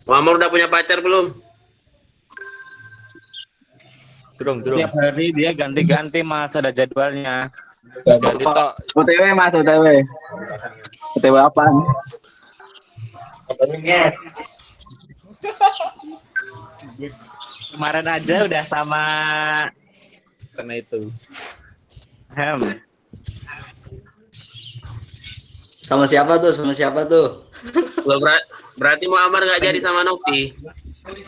Muammar udah punya pacar belum? Durung. Tiap hari dia ganti-ganti mas, ada jadwalnya. Ganti tok. OTW mas, OTW. OTW apaan? Kemarin aja udah sama Karena itu. Hem. Sama siapa tuh? Sama siapa tuh? Berarti Muammar nggak jadi sama Nokti.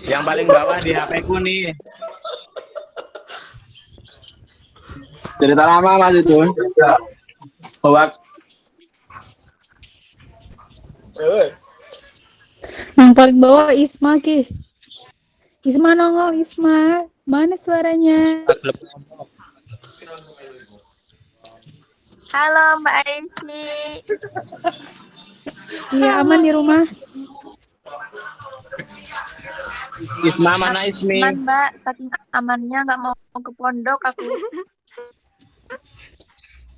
Yang paling bawah di HP ku nih. Cerita lama mas itu. Hoak. Yang paling bawah Isma Ki. Isma nongol Isma. Mana suaranya? Halo Mbak Aisy. Iya aman di rumah. Isma mana Ismi? Aman Mbak, tapi amannya nggak mau ke pondok aku.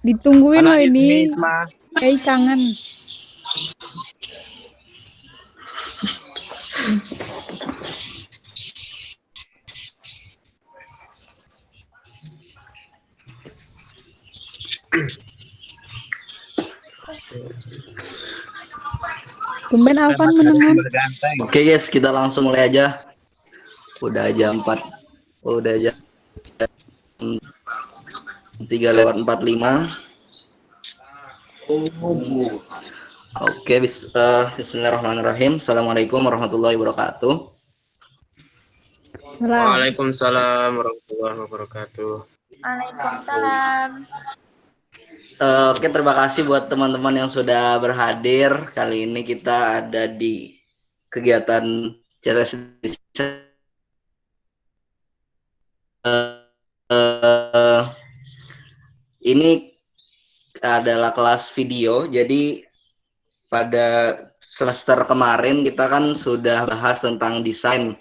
Ditungguin Mana loh Ismi, ini. Isma? Kangen. Tumben Alvan menenun. Oke guys, kita langsung mulai aja. Udah jam 4. Udah jam 3:45. Oke, bismillahirrahmanirrahim. Assalamualaikum warahmatullahi wabarakatuh. Waalaikumsalam warahmatullahi wabarakatuh. Waalaikumsalam. Oke, terima kasih buat teman-teman yang sudah berhadir. Kali ini kita ada di kegiatan CSS. Ini adalah kelas video. Jadi pada semester kemarin kita kan sudah bahas tentang desain.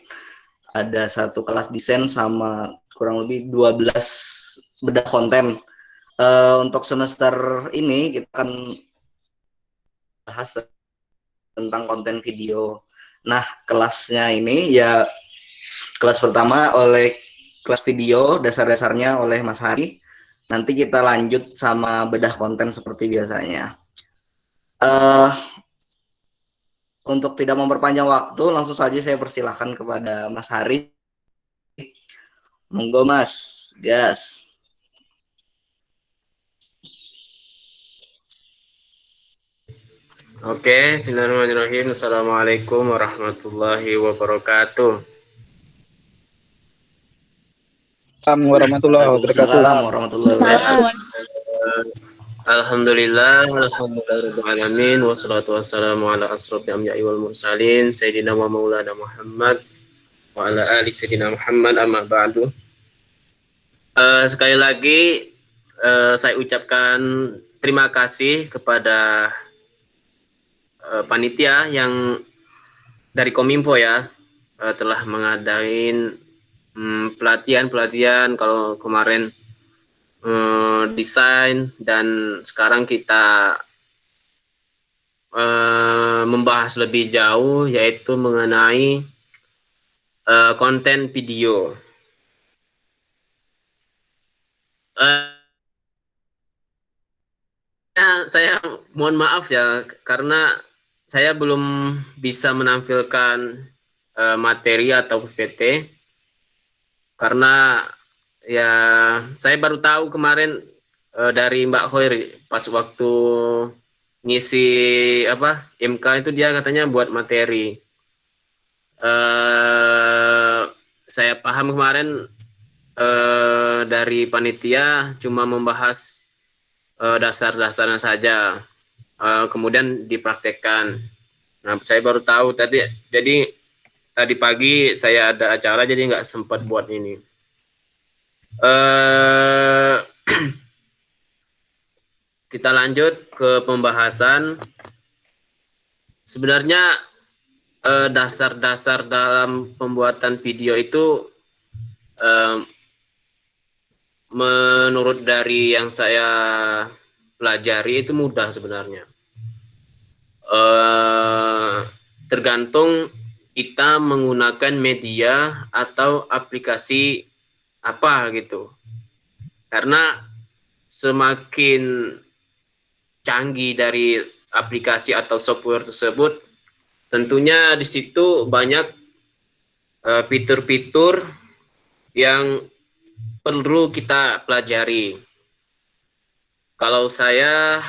Ada satu kelas desain sama kurang lebih 12 bedah konten. Untuk semester ini kita akan bahas tentang konten video. Nah, kelasnya ini ya kelas pertama oleh kelas video, dasar-dasarnya oleh Mas Hari. Nanti kita lanjut sama bedah konten seperti biasanya. Untuk tidak memperpanjang waktu, langsung saja saya persilahkan kepada Mas Hari. Monggo Mas, gas. Oke, bismillahirrahmanirrahim. Assalamualaikum warahmatullahi wabarakatuh. Assalamualaikum warahmatullahi wabarakatuh. Waalaikumsalam warahmatullahi wabarakatuh. Alhamdulillahirrahmanirrahim. Wassalatu wassalamu ala asrofil anbiya'i wal mursalin Sayyidina wa maulana Muhammad wa ala ali Sayyidina Muhammad amma ba'du. Sekali lagi saya ucapkan terima kasih kepada panitia yang dari Kominfo ya, telah mengadain pelatihan kalau kemarin desain, dan sekarang kita membahas lebih jauh yaitu mengenai konten video. Saya mohon maaf ya karena saya belum bisa menampilkan materi atau PPT karena ya saya baru tahu kemarin dari Mbak Khoiri pas waktu ngisi MK itu dia katanya buat materi. Saya paham kemarin dari panitia cuma membahas dasar-dasarnya saja, kemudian dipraktekkan. Nah, saya baru tahu tadi, jadi tadi pagi saya ada acara jadi nggak sempat buat ini. Kita lanjut ke pembahasan. Sebenarnya dasar-dasar dalam pembuatan video itu menurut dari yang saya pelajari itu mudah sebenarnya. Tergantung kita menggunakan media atau aplikasi apa gitu. Karena semakin canggih dari aplikasi atau software tersebut, tentunya di situ banyak fitur-fitur yang perlu kita pelajari. Kalau saya,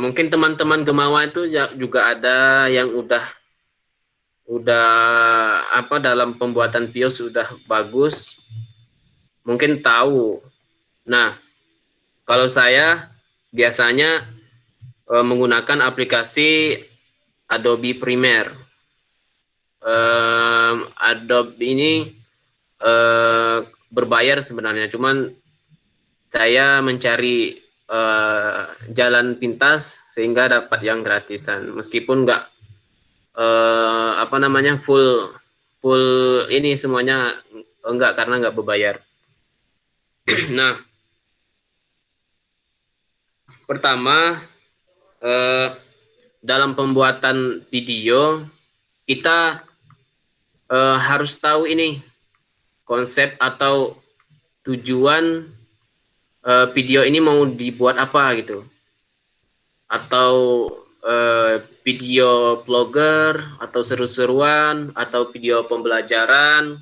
mungkin teman-teman Gemawa itu juga ada yang udah apa dalam pembuatan video sudah bagus, mungkin tahu. Nah, kalau saya biasanya menggunakan aplikasi Adobe Premiere. Adobe ini berbayar sebenarnya, cuman saya mencari jalan pintas sehingga dapat yang gratisan, meskipun nggak apa namanya full ini semuanya enggak, karena nggak berbayar. Nah, pertama dalam pembuatan video kita harus tahu ini konsep atau tujuan video ini mau dibuat apa gitu, atau video vlogger atau seru-seruan atau video pembelajaran.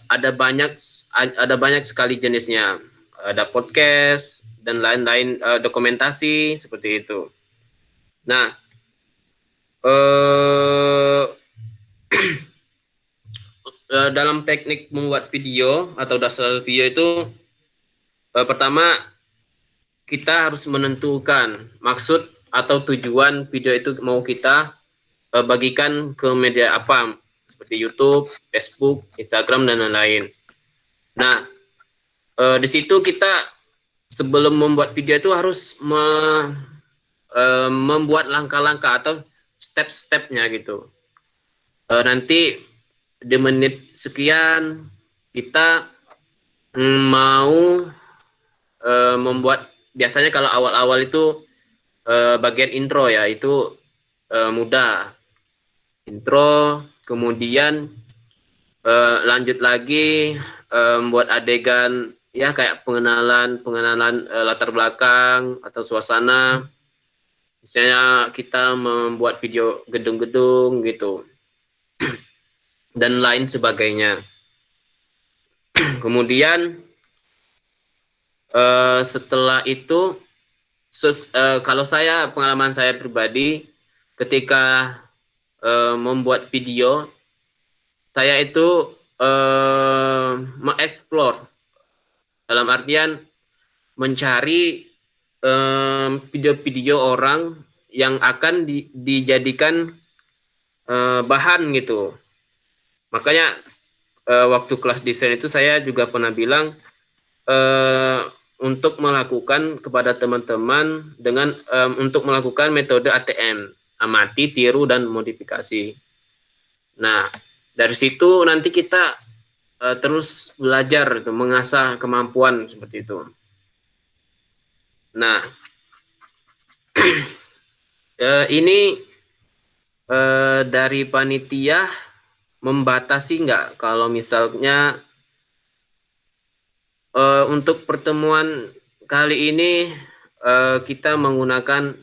Ada banyak sekali jenisnya, ada podcast dan lain-lain, dokumentasi seperti itu. Nah, dalam teknik membuat video atau dasar video itu, pertama kita harus menentukan maksud atau tujuan video itu mau kita bagikan ke media apa, seperti YouTube, Facebook, Instagram, dan lain-lain. Nah, di situ kita sebelum membuat video itu harus membuat langkah-langkah atau step-stepnya gitu. Nanti di menit sekian kita mau membuat, biasanya kalau awal-awal itu bagian intro ya, itu mudah. Intro, kemudian lanjut lagi membuat adegan ya, kayak pengenalan latar belakang atau suasana. Misalnya kita membuat video gedung-gedung gitu dan lain sebagainya. Kemudian setelah itu kalau saya, pengalaman saya pribadi ketika membuat video, saya itu mengeksplor, dalam artian mencari video-video orang yang akan dijadikan bahan gitu. Makanya waktu kelas desain itu saya juga pernah bilang untuk melakukan kepada teman-teman dengan untuk melakukan metode ATM, amati, tiru, dan modifikasi. Nah, dari situ nanti kita terus belajar itu, mengasah kemampuan seperti itu. Nah, ini dari panitia membatasi nggak kalau misalnya untuk pertemuan kali ini kita menggunakan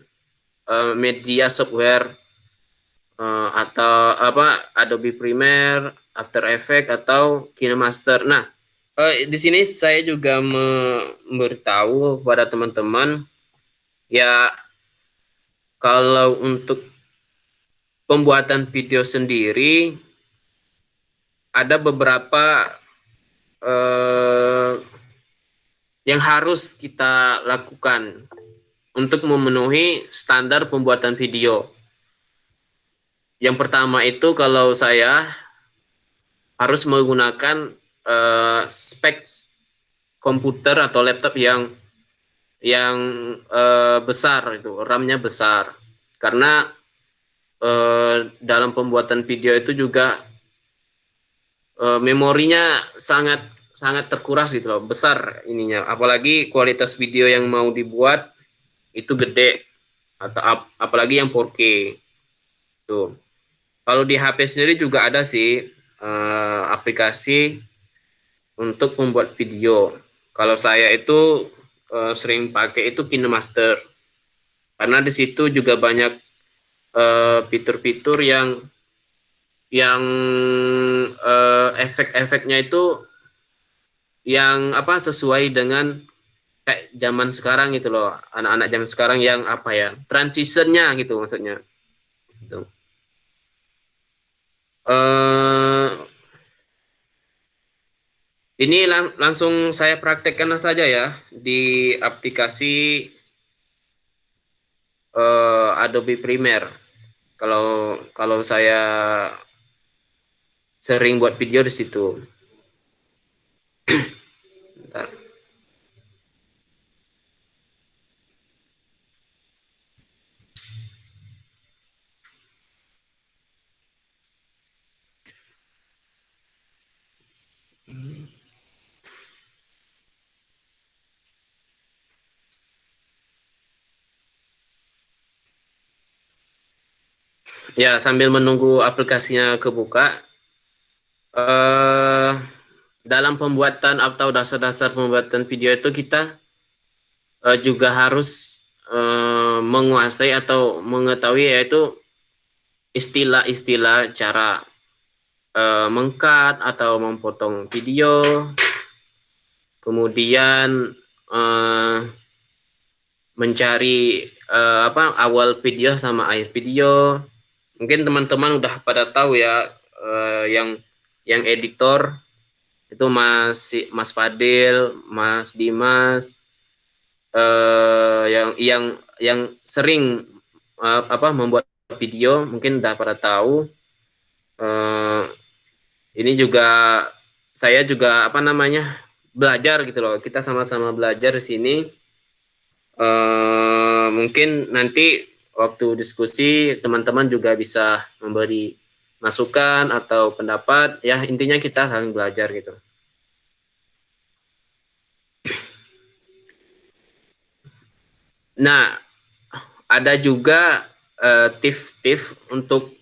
media software atau apa, Adobe Premiere, After Effects, atau KineMaster. Nah, di sini saya juga memberitahu kepada teman-teman ya, kalau untuk pembuatan video sendiri ada beberapa yang harus kita lakukan untuk memenuhi standar pembuatan video. Yang pertama itu, kalau saya harus menggunakan spek komputer atau laptop yang besar, itu RAM-nya besar, karena dalam pembuatan video itu juga memorinya sangat terkuras gitu loh, besar ininya, apalagi kualitas video yang mau dibuat itu gede, atau apalagi yang 4K tuh. Kalau di HP sendiri juga ada sih aplikasi untuk membuat video. Kalau saya itu sering pakai itu KineMaster, karena di situ juga banyak fitur-fitur yang efek-efeknya itu yang apa sesuai dengan kayak zaman sekarang gitu loh, anak-anak zaman sekarang yang apa ya, transitionnya gitu maksudnya. Gitu. Ini langsung saya praktekkan saja ya di aplikasi Adobe Premiere. Kalau saya sering buat video di situ. Bentar. Ya, sambil menunggu aplikasinya kebuka, dalam pembuatan atau dasar-dasar pembuatan video itu kita juga harus menguasai atau mengetahui yaitu istilah-istilah cara meng-cut atau memotong video, kemudian mencari awal video sama akhir video. Mungkin teman-teman udah pada tahu ya, yang editor itu Mas Fadil, Mas Dimas, yang sering membuat video, mungkin udah pada tahu. Ini juga saya juga belajar gitu loh. Kita sama-sama belajar di sini. Mungkin nanti waktu diskusi teman-teman juga bisa memberi masukan atau pendapat, ya intinya kita saling belajar gitu. Nah, ada juga tips-tips untuk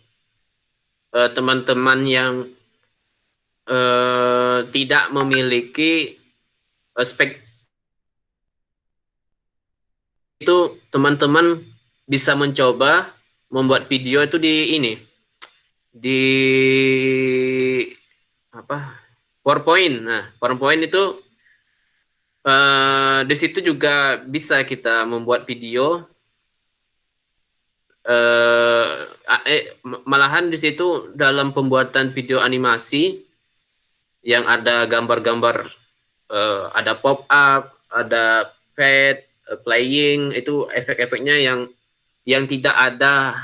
teman-teman yang tidak memiliki spek. Itu teman-teman bisa mencoba membuat video itu di PowerPoint. Nah, PowerPoint itu di situ juga bisa kita membuat video. Malahan di situ dalam pembuatan video animasi yang ada gambar-gambar, ada pop up, ada fade, playing, itu efek-efeknya yang tidak ada,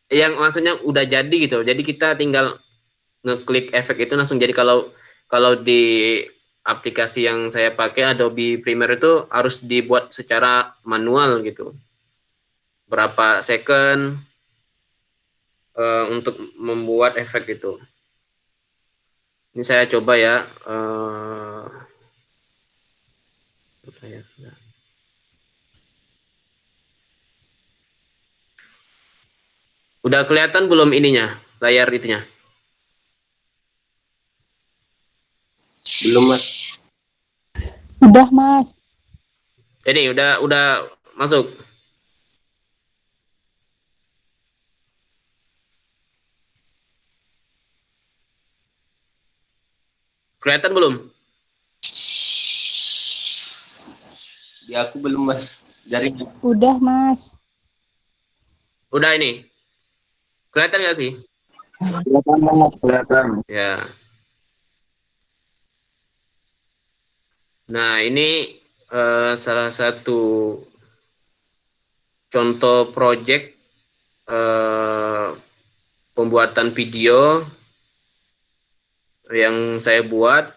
yang maksudnya udah jadi gitu. Jadi kita tinggal ngeklik efek itu langsung jadi. Kalau di aplikasi yang saya pakai Adobe Premiere itu harus dibuat secara manual gitu. Berapa second untuk membuat efek itu. Ini saya coba ya. Udah kelihatan belum ininya, layar itunya? Belum, Mas. Udah, Mas. Jadi udah masuk. Kelihatan belum? Di aku belum, Mas. Jaring. Udah, Mas. Udah ini. Kelihatan nggak sih? Kelihatan, Mas. Kelihatan. Ya. Nah, ini salah satu contoh project pembuatan video yang saya buat.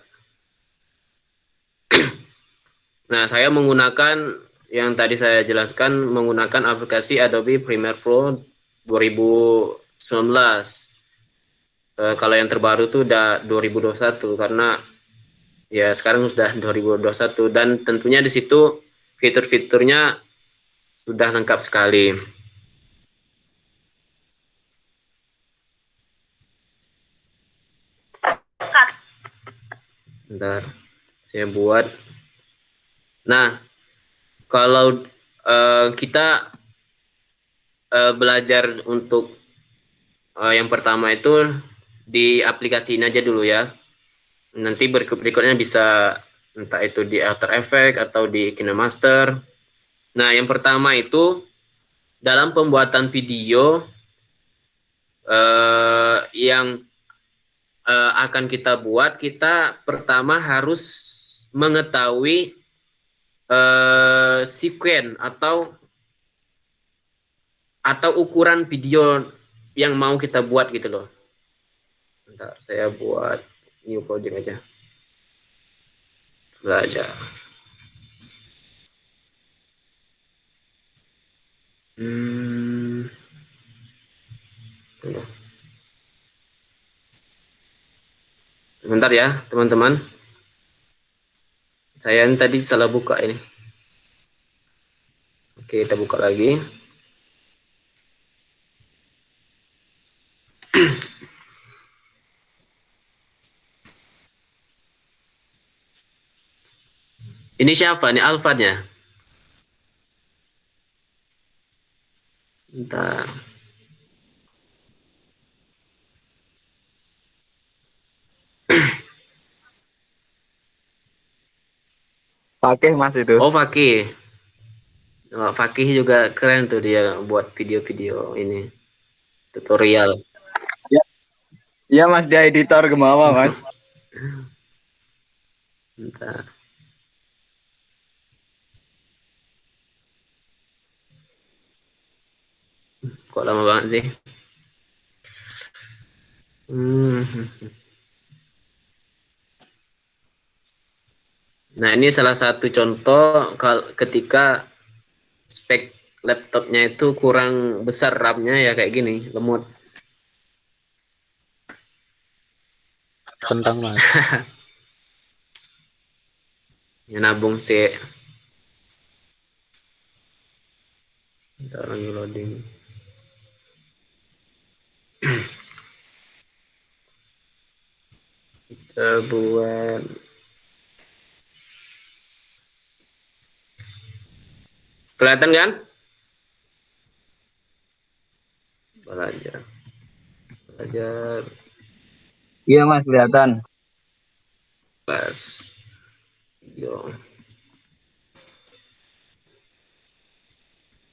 Nah, saya menggunakan yang tadi saya jelaskan, menggunakan aplikasi Adobe Premiere Pro 2019. Kalau yang terbaru tuh udah 2021, karena ya sekarang sudah 2021, dan tentunya di situ fitur-fiturnya sudah lengkap sekali. Bentar, saya buat. Nah, kalau kita belajar untuk yang pertama itu di aplikasi ini aja dulu ya. Nanti berikutnya bisa entah itu di After Effects atau di KineMaster. Nah, yang pertama itu dalam pembuatan video yang akan kita buat, kita pertama harus mengetahui sequence atau ukuran video yang mau kita buat gitu loh. Bentar, saya buat new project aja. Belajar. Sebentar ya, teman-teman. Saya ini tadi salah buka ini. Oke, kita buka lagi. Ini siapa nih Alfanya? Bentar. Fakih Mas itu. Oh, Fakih. Oh, Fakih juga keren tuh dia buat video-video ini. Tutorial. Iya Mas, dia editor Gemawa Mas. Bentar. Kok lama banget sih? Nah, ini salah satu contoh ketika spek laptopnya itu kurang besar RAM-nya ya kayak gini, lemot. Kentang Mas. Ya nabung sih. Bentar lagi loading. Kita buat kelihatan kan? Belajar. Iya Mas, kelihatan. Pas. Yo.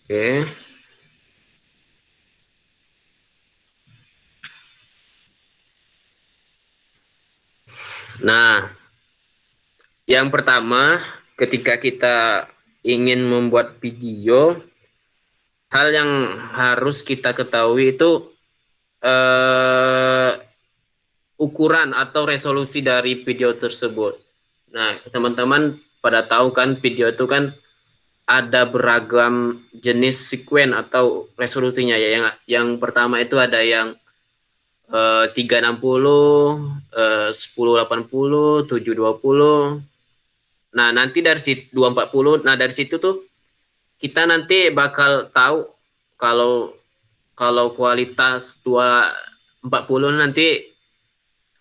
Oke. Nah, yang pertama ketika kita ingin membuat video, hal yang harus kita ketahui itu ukuran atau resolusi dari video tersebut. Nah, teman-teman pada tahu kan video itu kan ada beragam jenis sequence atau resolusinya ya. Yang pertama itu ada yang 360, 1080, 720. Nah, nanti dari situ 240. Nah, dari situ tuh kita nanti bakal tahu kalau kualitas 240 nanti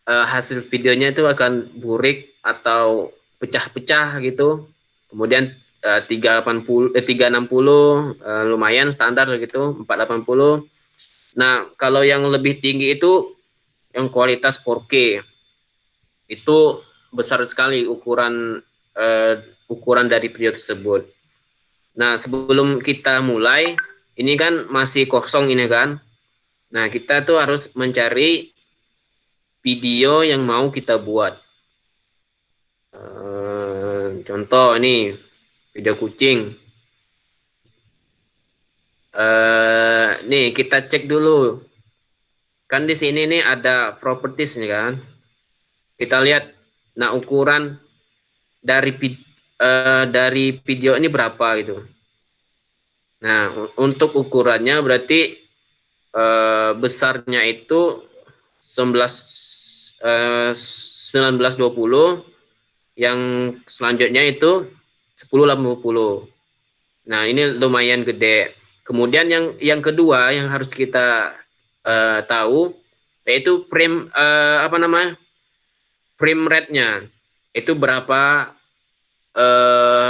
hasil videonya itu akan burik atau pecah-pecah gitu. Kemudian 360 lumayan standar gitu, 480. Nah, kalau yang lebih tinggi itu yang kualitas 4K. Itu besar sekali ukuran dari video tersebut. Nah, sebelum kita mulai, ini kan masih kosong ini kan. Nah, kita tuh harus mencari video yang mau kita buat. Contoh ini video kucing. Nih kita cek dulu. Kan di sini nih ada properties nih kan. Kita lihat, nah ukuran dari video ini berapa gitu. Nah, untuk ukurannya berarti besarnya itu 1920, yang selanjutnya itu 1080. Nah, ini lumayan gede. Kemudian yang kedua yang harus kita tahu yaitu frame frame rate-nya. itu berapa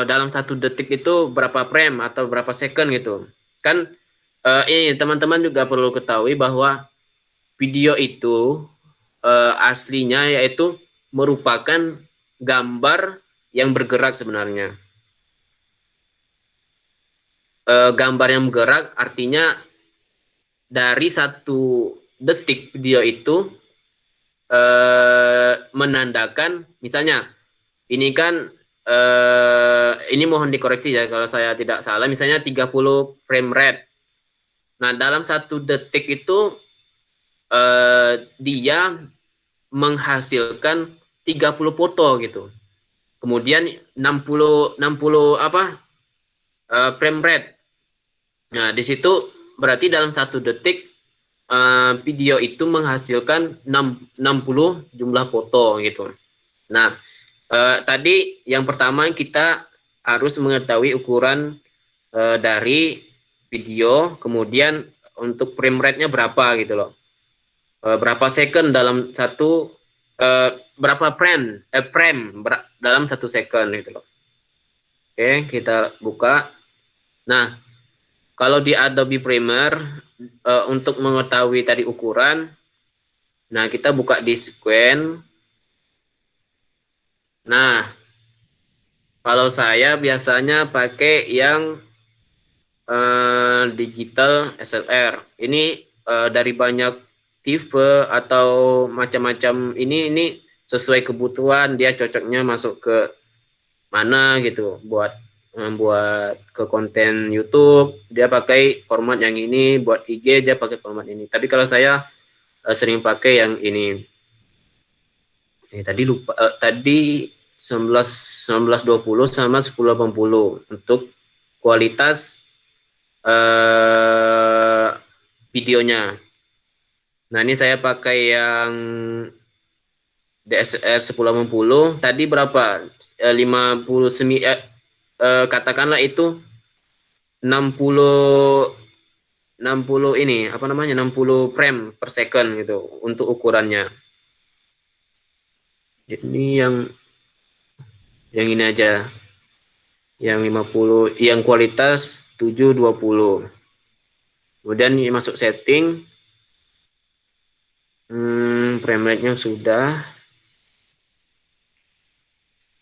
dalam 1 detik itu berapa frame atau berapa second gitu. Kan ini teman-teman juga perlu ketahui bahwa video itu aslinya yaitu merupakan gambar yang bergerak sebenarnya. Gambar yang bergerak artinya dari 1 detik video itu menandakan, misalnya ini kan ini mohon dikoreksi ya kalau saya tidak salah, misalnya 30 frame rate. Nah, dalam 1 detik itu dia menghasilkan 30 foto gitu. Kemudian 60 apa frame rate. Nah, di situ berarti dalam 1 detik video itu menghasilkan 60 jumlah foto gitu. Nah, tadi yang pertama kita harus mengetahui ukuran dari video, kemudian untuk frame rate-nya berapa gitu loh. Berapa second dalam berapa frame dalam 1 second gitu loh. Oke, kita buka. Nah, kalau di Adobe Premiere untuk mengetahui tadi ukuran, nah kita buka di sequence. Nah, kalau saya biasanya pakai yang digital SLR. Ini dari banyak tipe atau macam-macam, ini sesuai kebutuhan, dia cocoknya masuk ke mana gitu, buat ke konten YouTube dia pakai format yang ini, buat IG dia pakai format ini. Tapi kalau saya sering pakai yang ini. Tadi lupa, tadi 1920 sama 1080 untuk kualitas videonya. Nah, ini saya pakai yang DSLR 1080. Tadi berapa? 50 katakanlah itu 60 ini apa namanya, 60 frame per second gitu untuk ukurannya. Ini yang ini aja, yang 50, yang kualitas 720. Kemudian ini masuk setting, frame rate-nya sudah.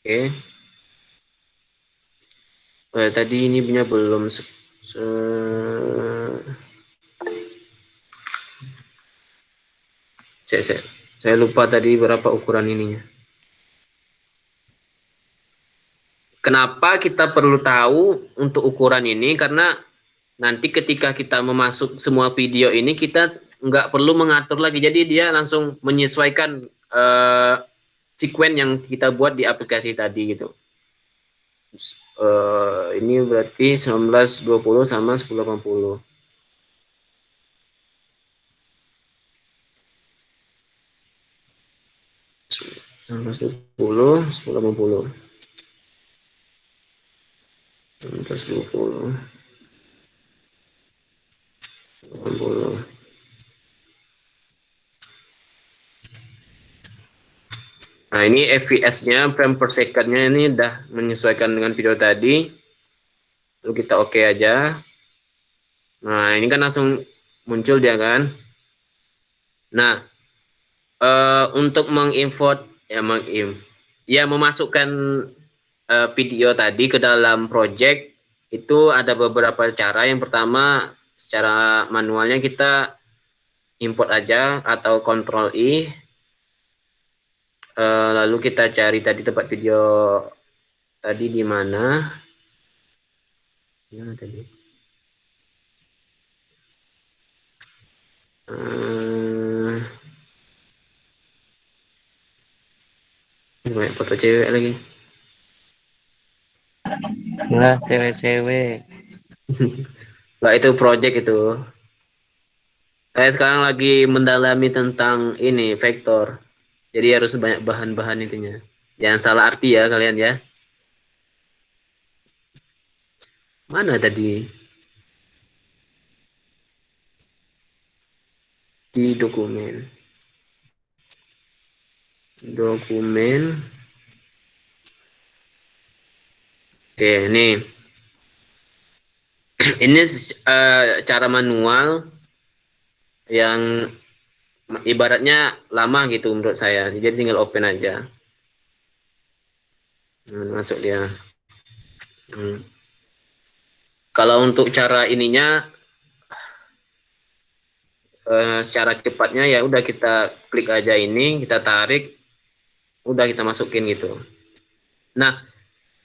Oke. Tadi ini punya belum saya lupa tadi berapa ukuran ininya. Kenapa kita perlu tahu untuk ukuran ini? Karena nanti ketika kita memasuk semua video ini, kita nggak perlu mengatur lagi. Jadi dia langsung menyesuaikan sequence yang kita buat di aplikasi tadi gitu. Ini berarti 1920 sama 1080. Sama 10, 1080. 1920. 80. Nah, ini fps-nya, frame per second-nya ini udah menyesuaikan dengan video tadi. Lalu kita oke aja. Nah, ini kan langsung muncul dia kan. Nah, untuk mengimport memasukkan video tadi ke dalam project itu ada beberapa cara. Yang pertama, secara manualnya kita import aja atau Ctrl I. Lalu kita cari tadi tempat video tadi di mana? Mana tadi? Banyak foto cewek lagi. Lah, cewek-cewek. Nah, itu project itu. Saya sekarang lagi mendalami tentang ini vektor. Jadi harus banyak bahan-bahan intinya. Jangan salah arti ya kalian ya. Mana tadi? Di dokumen. Oke, nih. Ini cara manual yang ibaratnya lama gitu menurut saya. Jadi tinggal open aja. Masuk dia. Kalau untuk cara ininya secara cepatnya ya udah kita klik aja ini, kita tarik, udah kita masukin gitu. Nah,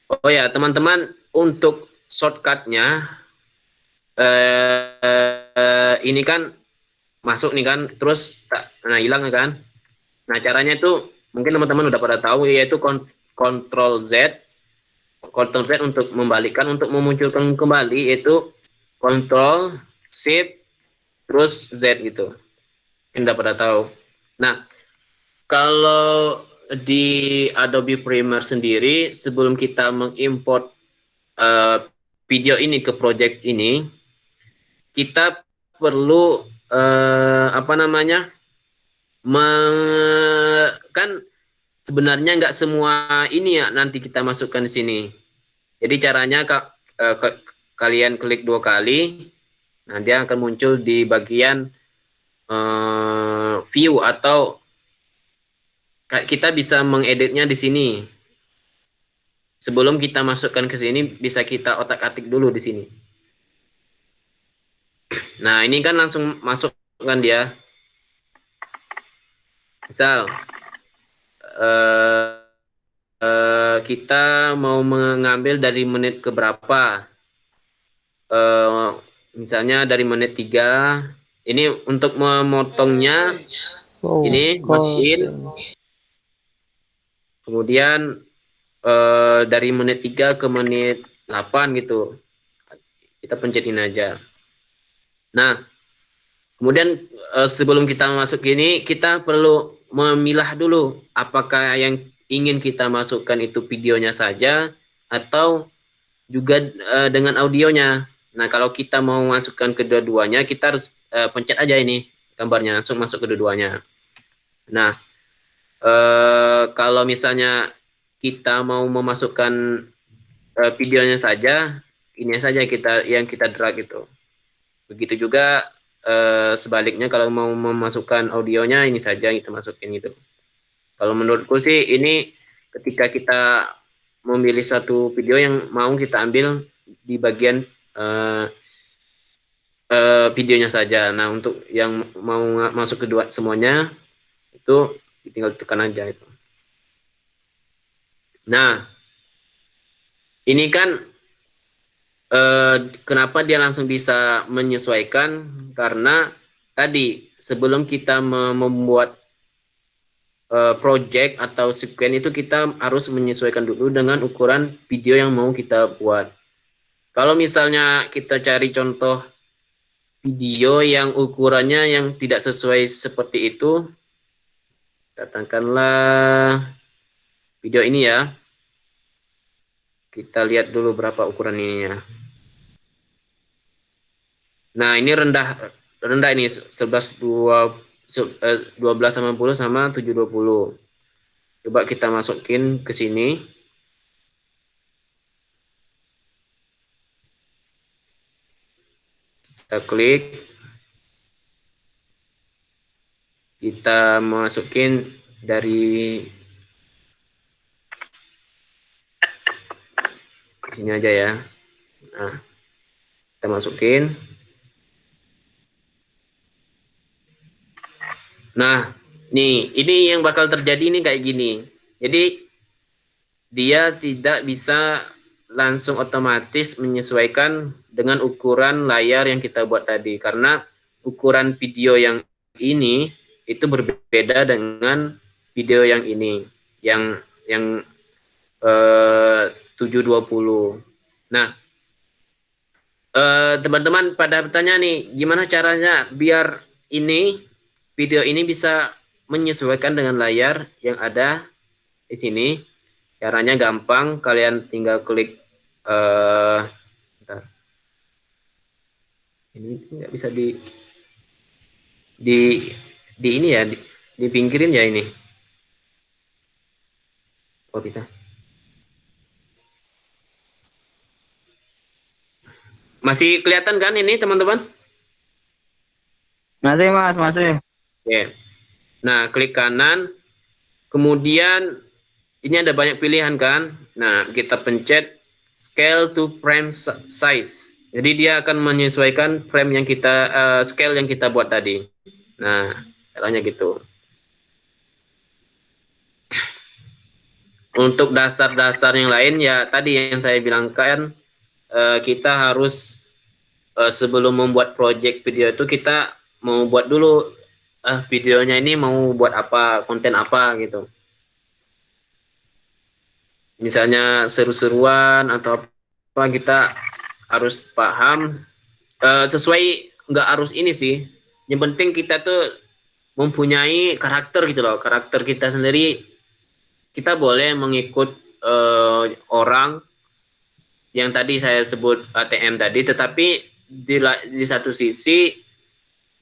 oh ya teman-teman, untuk shortcutnya ini kan masuk nih kan, terus nah hilang kan. Nah caranya itu mungkin teman-teman udah pada tahu, yaitu Ctrl Z, Ctrl Z untuk membalikkan, untuk memunculkan kembali yaitu Ctrl Shift terus Z gitu. Mungkin udah pada tahu. Nah kalau di Adobe Premiere sendiri, sebelum kita mengimport video ini ke project ini, kita perlu apa namanya, kan sebenarnya nggak semua ini ya nanti kita masukkan di sini. Jadi caranya kalian klik 2 kali, nah dia akan muncul di bagian view, atau kita bisa mengeditnya di sini. Sebelum kita masukkan ke sini, bisa kita otak-atik dulu di sini. Nah ini kan langsung masuk kan dia. Misal kita mau mengambil dari menit ke berapa, misalnya dari menit 3, ini untuk memotongnya, ini matiin, kemudian dari menit 3 ke menit 8 gitu, kita pencetin aja. Nah kemudian sebelum kita masuk ini, kita perlu memilah dulu apakah yang ingin kita masukkan itu videonya saja atau juga dengan audionya. Nah kalau kita mau masukkan kedua-duanya, kita harus pencet aja ini gambarnya, langsung masuk kedua-duanya. Nah kalau misalnya kita mau memasukkan videonya saja, ini saja yang kita drag itu. Begitu juga sebaliknya, kalau mau memasukkan audionya, ini saja kita masukin gitu. Kalau menurutku sih ini ketika kita memilih satu video yang mau kita ambil di bagian videonya saja. Nah untuk yang mau masuk kedua semuanya itu tinggal tekan aja itu. Nah ini kan kenapa dia langsung bisa menyesuaikan, karena tadi sebelum kita membuat project atau sequence itu, kita harus menyesuaikan dulu dengan ukuran video yang mau kita buat. Kalau misalnya kita cari contoh video yang ukurannya yang tidak sesuai seperti itu, katakanlah video ini ya, kita lihat dulu berapa ukuran ininya. Nah ini rendah ini 1280 sama 720. Coba kita masukin ke sini. Kita klik. Kita masukin dari sini aja ya. Nah, kita masukin. Nah, nih, ini yang bakal terjadi nih kayak gini. Jadi, dia tidak bisa langsung otomatis menyesuaikan dengan ukuran layar yang kita buat tadi. Karena ukuran video yang ini, itu berbeda dengan video yang ini. Yang 720. Nah, teman-teman pada bertanya nih, gimana caranya biar video ini bisa menyesuaikan dengan layar yang ada di sini. Caranya gampang, kalian tinggal klik bentar. Ini nggak bisa di ini ya, dipinggirin ya ini. Oh bisa. Masih kelihatan kan ini teman-teman? Masih Mas, masih. Oke. Nah, klik kanan. Kemudian ini ada banyak pilihan kan? Nah, kita pencet scale to frame size. Jadi dia akan menyesuaikan frame yang kita scale yang kita buat tadi. Nah, caranya gitu. Untuk dasar-dasar yang lain ya tadi yang saya bilangkan, kita harus sebelum membuat project video itu kita mau buat dulu videonya ini mau buat apa, konten apa gitu. Misalnya seru-seruan atau apa, kita harus paham sesuai, nggak harus ini sih. Yang penting kita tuh mempunyai karakter gitu loh, karakter kita sendiri. Kita boleh mengikut orang yang tadi saya sebut ATM tadi, tetapi di satu sisi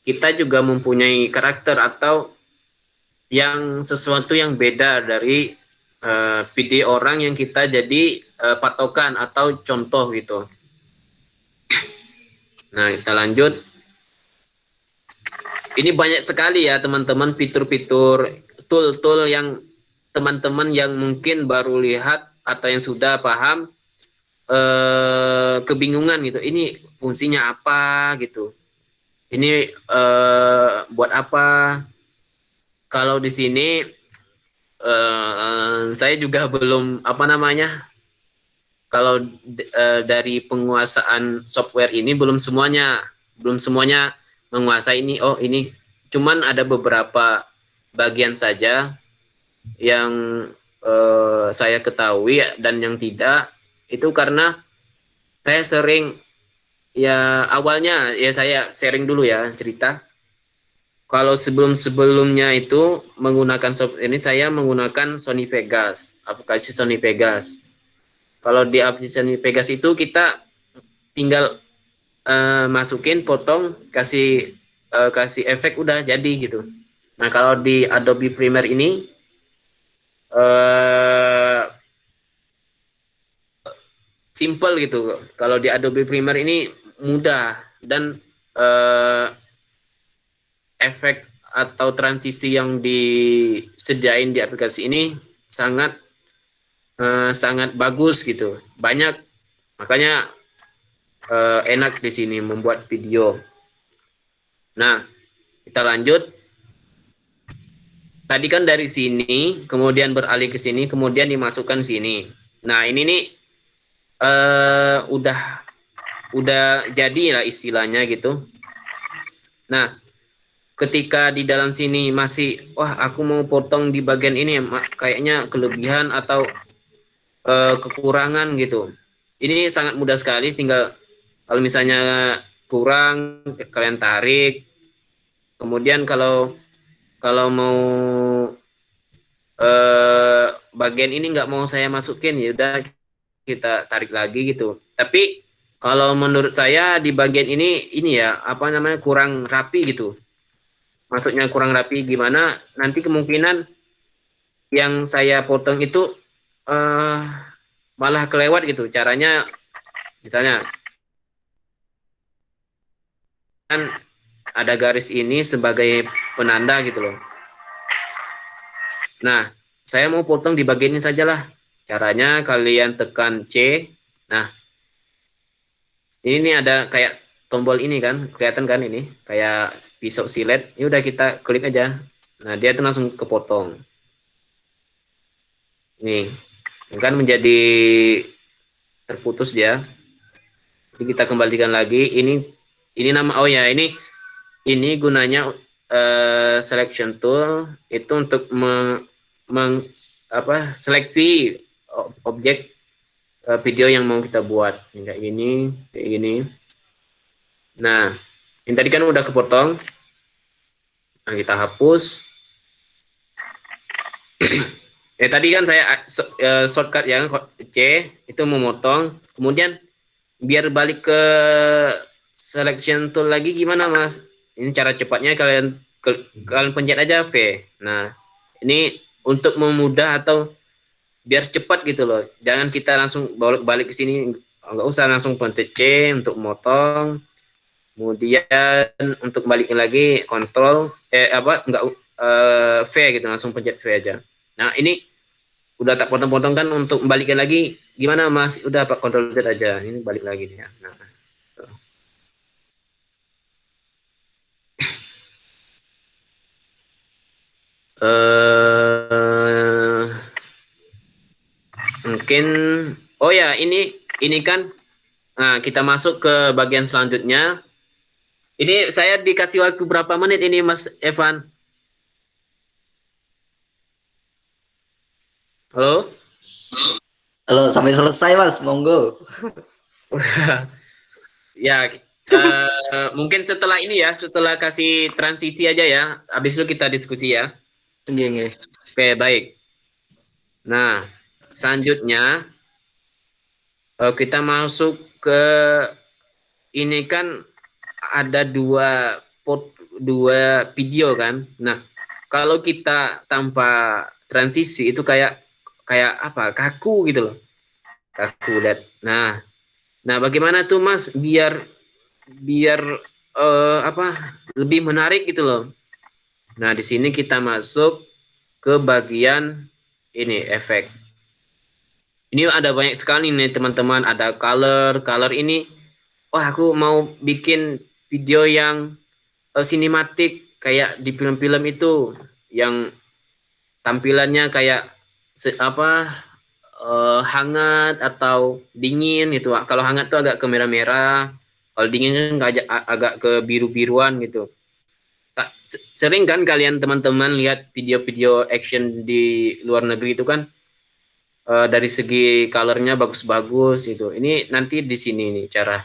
kita juga mempunyai karakter atau yang sesuatu yang beda dari video orang yang kita jadi patokan atau contoh gitu. Nah, kita lanjut. Ini banyak sekali ya teman-teman fitur-fitur, tool-tool yang teman-teman yang mungkin baru lihat atau yang sudah paham kebingungan gitu. Ini fungsinya apa gitu. Ini buat apa? Kalau di sini saya juga belum apa namanya. Kalau dari penguasaan software ini belum semuanya menguasai ini. Oh, ini cuman ada beberapa bagian saja yang saya ketahui dan yang tidak, itu karena saya sering ya awalnya ya saya sharing dulu ya cerita. Kalau sebelumnya itu menggunakan software ini, saya menggunakan Sony Vegas, aplikasi Sony Vegas. Kalau di aplikasi Sony Vegas itu kita tinggal masukin, potong, kasih efek, udah jadi gitu. Nah, kalau di Adobe Premiere ini simple gitu. Kalau di Adobe Premiere ini mudah, dan efek atau transisi yang disediain di aplikasi ini sangat bagus gitu. Banyak, makanya enak di sini membuat video. Nah, kita lanjut. Tadi kan dari sini, kemudian beralih ke sini, kemudian dimasukkan sini. Nah, ini nih udah jadi lah istilahnya gitu. Nah, ketika di dalam sini masih, wah aku mau potong di bagian ini, kayaknya kelebihan atau kekurangan gitu. Ini sangat mudah sekali, tinggal kalau misalnya kurang, kalian tarik. Kemudian kalau mau bagian ini nggak mau saya masukin, ya udah kita tarik lagi gitu. Tapi kalau menurut saya di bagian ini ya apa namanya, kurang rapi gitu. Maksudnya kurang rapi gimana? Nanti kemungkinan yang saya potong itu malah kelewat gitu. Caranya misalnya kan ada garis ini sebagai penanda gitu loh. Nah, saya mau potong di bagian ini sajalah. Caranya kalian tekan C. Nah, ini ada kayak tombol ini kan, kelihatan kan ini, kayak pisau silet. Ya udah kita klik aja. Nah, dia tuh langsung kepotong. Nih, kan menjadi terputus dia. Jadi kita kembalikan lagi. Ini nama, oh ya, ini gunanya selection tool itu untuk seleksi objek video yang mau kita buat. Kayak gini. Nah, ini tadi kan udah kepotong. Nah, kita hapus. Tadi kan saya shortcut yang C itu memotong. Kemudian biar balik ke selection tool lagi gimana, Mas? Ini cara cepatnya, kalian pencet aja V. Nah, ini untuk memudah atau biar cepat gitu loh. Jangan kita langsung balik ke sini, nggak usah langsung pencet C untuk motong. Kemudian untuk balikin lagi kontrol enggak V gitu, langsung pencet V aja. Nah, ini udah tak potong-potong kan, untuk balikin lagi gimana Mas? Udah Pak, kontrol Z aja. Ini balik lagi nih ya. Nah, mungkin ya ini kan, nah kita masuk ke bagian selanjutnya. Ini saya dikasih waktu berapa menit ini Mas Evan? Halo? Halo, sampai selesai Mas, monggo. Ya, mungkin setelah ini ya, setelah kasih transisi aja ya, habis itu kita diskusi ya. Nggih, nggih. Oke, baik. Nah, selanjutnya kita masuk ke ini kan ada dua video kan. Nah, kalau kita tanpa transisi itu kayak apa? Kaku gitu loh. Kaku lihat. Nah, bagaimana tuh Mas biar lebih menarik gitu loh. Nah, di sini kita masuk ke bagian ini efek. Ini ada banyak sekali nih teman-teman, ada color ini. Wah, aku mau bikin video yang sinematik kayak di film-film itu, yang tampilannya kayak hangat atau dingin gitu. Kalau hangat tuh agak ke merah-merah, kalau dingin kan agak ke biru-biruan gitu. Sering kan kalian teman-teman lihat video-video action di luar negeri itu kan, dari segi colornya bagus-bagus gitu. Ini nanti di sini nih cara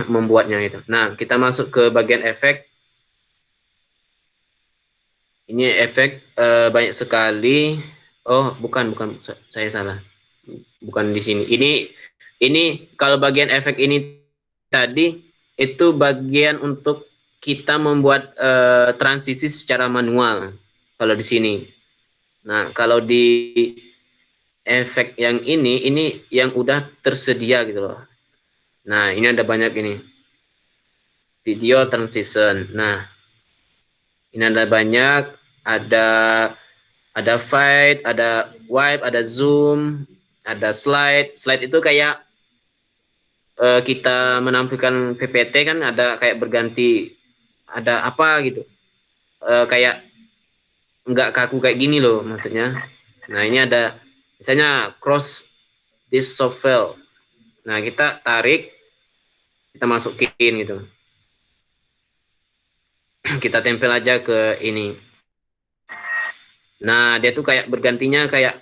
membuatnya gitu. Nah, kita masuk ke bagian efek. Ini efek banyak sekali. Oh, bukan, saya salah. Bukan di sini. Ini kalau bagian efek ini tadi itu bagian untuk kita membuat transisi secara manual. Kalau di sini. Nah, kalau di efek yang ini yang udah tersedia gitu loh. Nah, ini ada banyak ini. Video transition. Nah, ini ada banyak, ada fade, ada wipe, ada zoom, ada slide. Slide itu kayak kita menampilkan PPT kan, ada kayak berganti, ada apa gitu. Kayak nggak kaku kayak gini loh maksudnya. Nah, ini ada misalnya cross this soft file. Nah, kita tarik, kita masukin gitu. Kita tempel aja ke ini. Nah, dia tuh kayak bergantinya kayak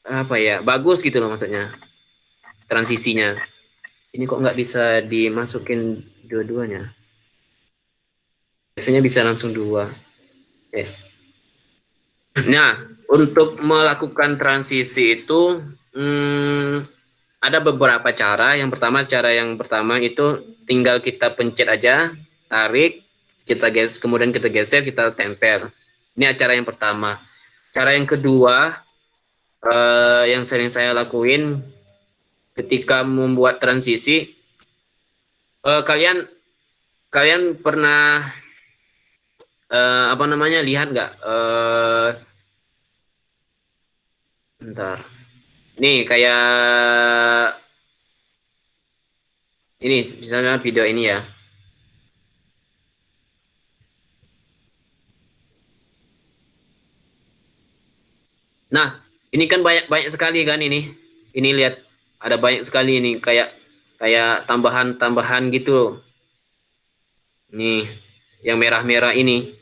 apa ya? Bagus gitu loh maksudnya. Transisinya. Ini kok nggak bisa dimasukin dua-duanya? Biasanya bisa langsung dua. Nah, untuk melakukan transisi itu ada beberapa cara. Cara yang pertama itu tinggal kita pencet aja, tarik, kemudian kita geser, kita tempel. Ini cara yang pertama. Cara yang kedua yang sering saya lakuin ketika membuat transisi, kalian pernah lihat nggak? Bentar. Nih kayak ini misalnya video ini ya. Nah, ini kan banyak sekali kan ini. Ini lihat ada banyak sekali ini kayak tambahan-tambahan gitu. Nih, yang merah-merah ini.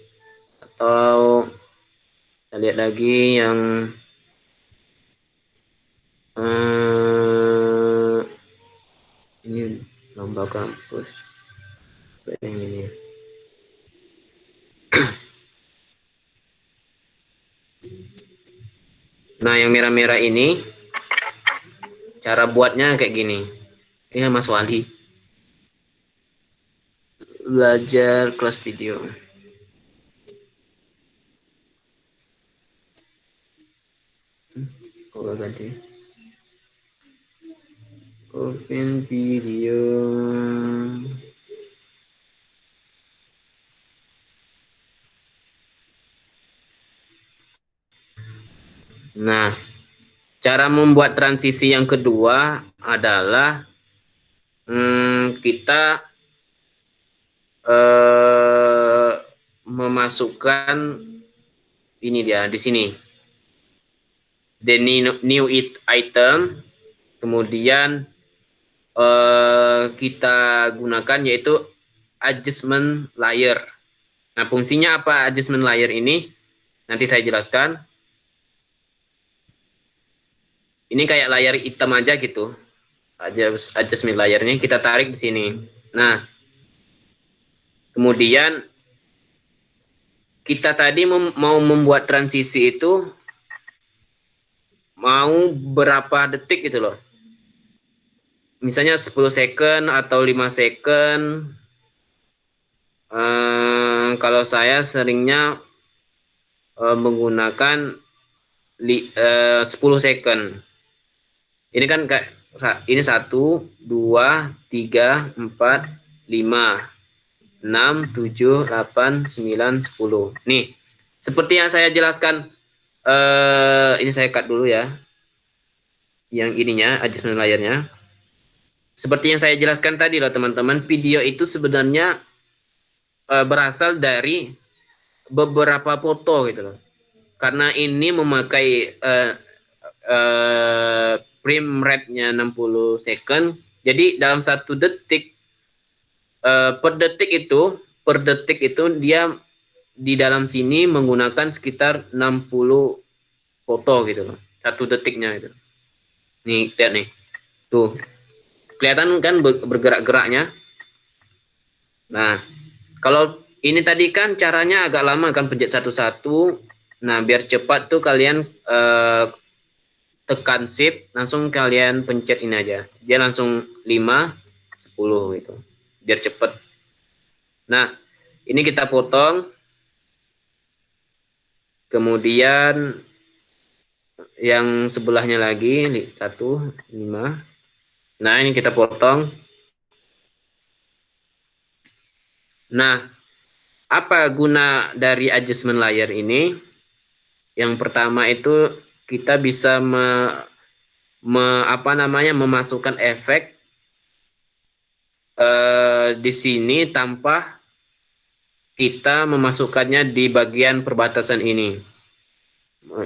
Atau kita lihat lagi yang ini lomba kampus. Yang ini. Nah, yang merah-merah ini cara buatnya kayak gini. Ini Mas Wali. Belajar kelas video. Coba ganti. Open video. Nah, cara membuat transisi yang kedua adalah kita memasukkan ini dia di sini. The new item, kemudian kita gunakan yaitu adjustment layer. Nah, fungsinya apa adjustment layer ini? Nanti saya jelaskan. Ini kayak layar hitam aja gitu. Adjustment layernya kita tarik di sini. Nah, kemudian kita tadi mau membuat transisi itu mau berapa detik gitu loh. Misalnya 10 second atau 5 second. Kalau saya seringnya menggunakan 10 second. Ini kan kayak ini 1, 2, 3, 4, 5, 6, 7, 8, 9, 10. Nih, seperti yang saya jelaskan, ini saya cut dulu ya. Yang ininya, adjustment layernya. Seperti yang saya jelaskan tadi loh teman-teman, video itu sebenarnya berasal dari beberapa foto gitu loh. Karena ini memakai frame rate-nya 60 second. Jadi dalam 1 detik per detik itu dia di dalam sini menggunakan sekitar 60 foto gitu loh. 1 detiknya itu. Nih, lihat nih. Tuh. Kelihatan kan bergerak-geraknya. Nah, kalau ini tadi kan caranya agak lama kan pencet satu-satu. Nah, biar cepat tuh kalian tekan shift, langsung kalian pencet ini aja. Dia langsung 5, 10 gitu. Biar cepat. Nah, ini kita potong. Kemudian yang sebelahnya lagi 1, 5. Nah, ini kita potong. Nah, apa guna dari adjustment layer ini? Yang pertama itu kita bisa memasukkan efek di sini tanpa kita memasukkannya di bagian perbatasan ini.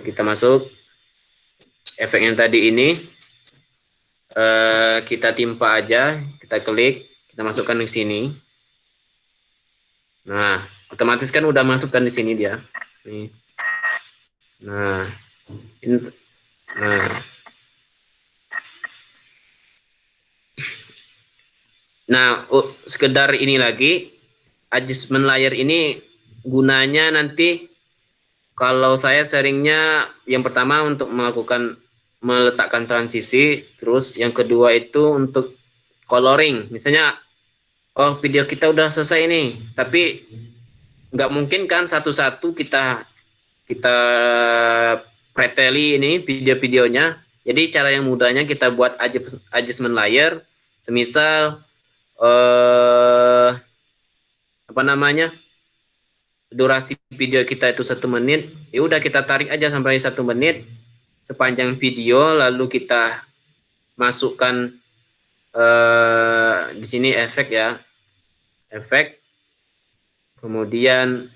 Kita masuk efek yang tadi ini, kita timpa aja, kita klik, kita masukkan di sini. Nah, otomatis kan udah masukkan di sini dia. Nih. Nah, ini, sekedar ini lagi, adjustment layer ini gunanya nanti kalau saya seringnya yang pertama untuk meletakkan transisi, terus yang kedua itu untuk coloring. Misalnya, oh video kita udah selesai nih, tapi nggak mungkin kan satu-satu kita preteli ini video-videonya. Jadi cara yang mudahnya kita buat adjustment layer, semisal durasi video kita itu 1 menit, ya udah kita tarik aja sampai 1 menit sepanjang video, lalu kita masukkan di sini efek ya, efek. Kemudian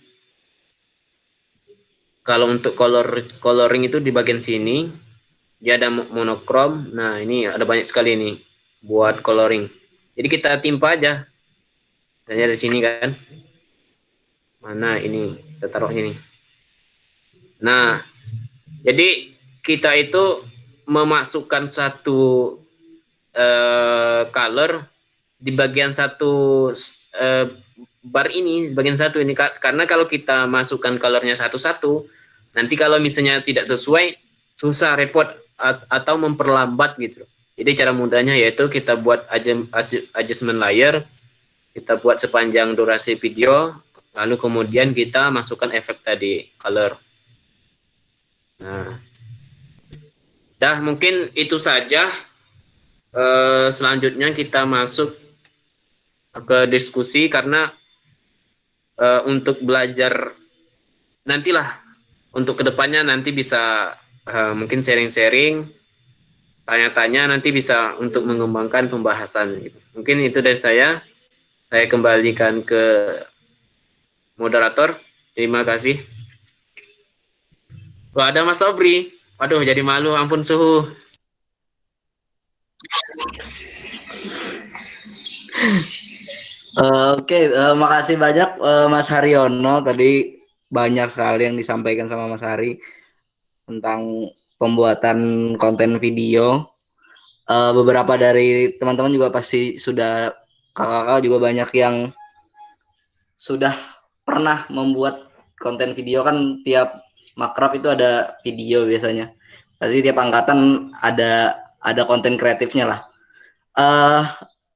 kalau untuk coloring itu di bagian sini dia ada monokrom. Nah, ini ada banyak sekali nih buat coloring. Jadi kita timpa aja. Misalnya dari sini kan. Mana ini? Kita taruh ini. Nah, jadi kita itu memasukkan satu color di bagian satu bar ini, bagian satu ini, karena kalau kita masukkan colornya satu-satu, nanti kalau misalnya tidak sesuai, susah, repot, atau memperlambat gitu. Jadi cara mudahnya yaitu kita buat adjustment layer, kita buat sepanjang durasi video, lalu kemudian kita masukkan efek tadi, color. Nah, Dah, mungkin itu saja. Selanjutnya kita masuk ke diskusi karena untuk belajar nantilah untuk kedepannya nanti bisa mungkin sharing-sharing, tanya-tanya nanti bisa untuk mengembangkan pembahasan. Gitu. Mungkin itu dari saya. Saya kembalikan ke moderator. Terima kasih. Wah, ada Mas Sobri. Waduh, jadi malu. Ampun suhu. Oke, makasih banyak Mas Haryono. Tadi banyak sekali yang disampaikan sama Mas Hari tentang pembuatan konten video. Beberapa dari teman-teman juga pasti sudah, kakak-kakak juga banyak yang sudah pernah membuat konten video kan. Tiap makrab itu ada video biasanya. Berarti tiap angkatan ada konten kreatifnya lah.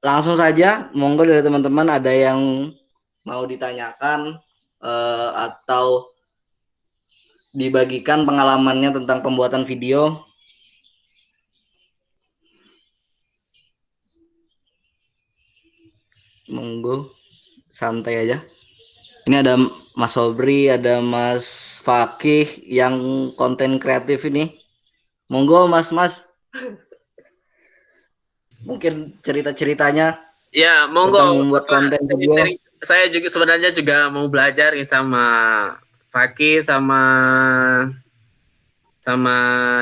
Langsung saja, monggo dari teman-teman ada yang mau ditanyakan atau dibagikan pengalamannya tentang pembuatan video. Monggo, santai aja. Ini ada Mas Sobri, ada Mas Fakih yang konten kreatif ini. Monggo Mas. Mungkin cerita-ceritanya Ya, monggo. tentang membuat konten video. Saya juga sebenarnya juga mau belajar sama Fakih sama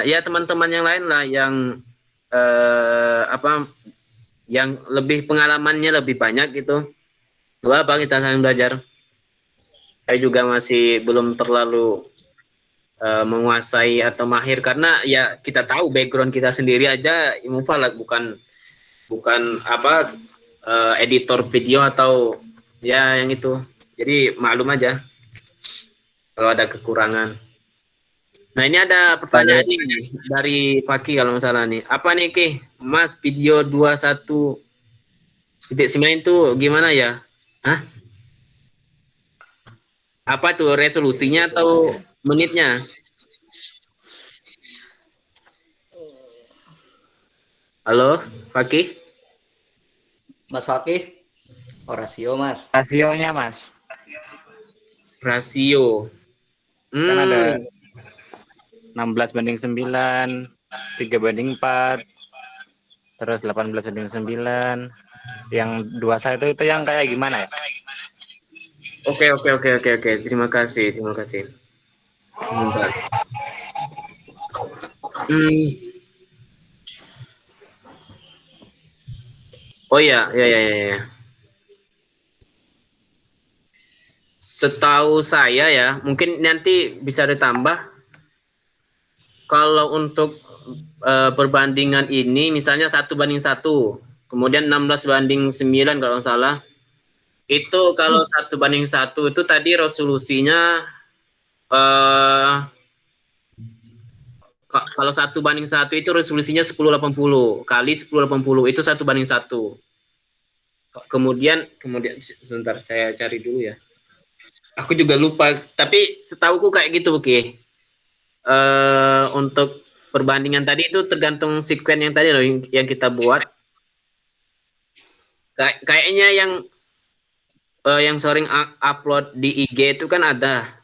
ya teman-teman yang lain lah yang yang lebih pengalamannya lebih banyak gitu. Wah, Bang, kita saling belajar. Saya juga masih belum terlalu menguasai atau mahir karena ya kita tahu background kita sendiri aja mufalak bukan editor video atau ya yang itu. Jadi maklum aja kalau ada kekurangan. Nah, ini ada pertanyaan nih dari Paki kalau nggak salah nih. Apa nih, Ki? Mas, video 21.9 itu gimana ya? Hah? Apa tuh resolusinya atau menitnya? Halo, Paki? Mas Fakih, rasio Mas. Rasionya, Mas. Rasio. Kan ada 16:9, 3:4, terus 18:9. Yang 21 itu yang kayak gimana ya? Oke. Terima kasih. Bentar. Oh ya. Setahu saya ya, mungkin nanti bisa ditambah. Kalau untuk perbandingan ini, misalnya 1:1, kemudian 16:9 kalau nggak salah. Itu kalau 1:1 itu tadi resolusinya kalau 1:1 itu resolusinya 1080 kali 1080 itu 1:1. Kemudian sebentar saya cari dulu ya. Aku juga lupa, tapi setauku kayak gitu, oke. Untuk perbandingan tadi itu tergantung sekuen yang tadi loh yang kita buat. Kayaknya yang sering upload di IG itu kan ada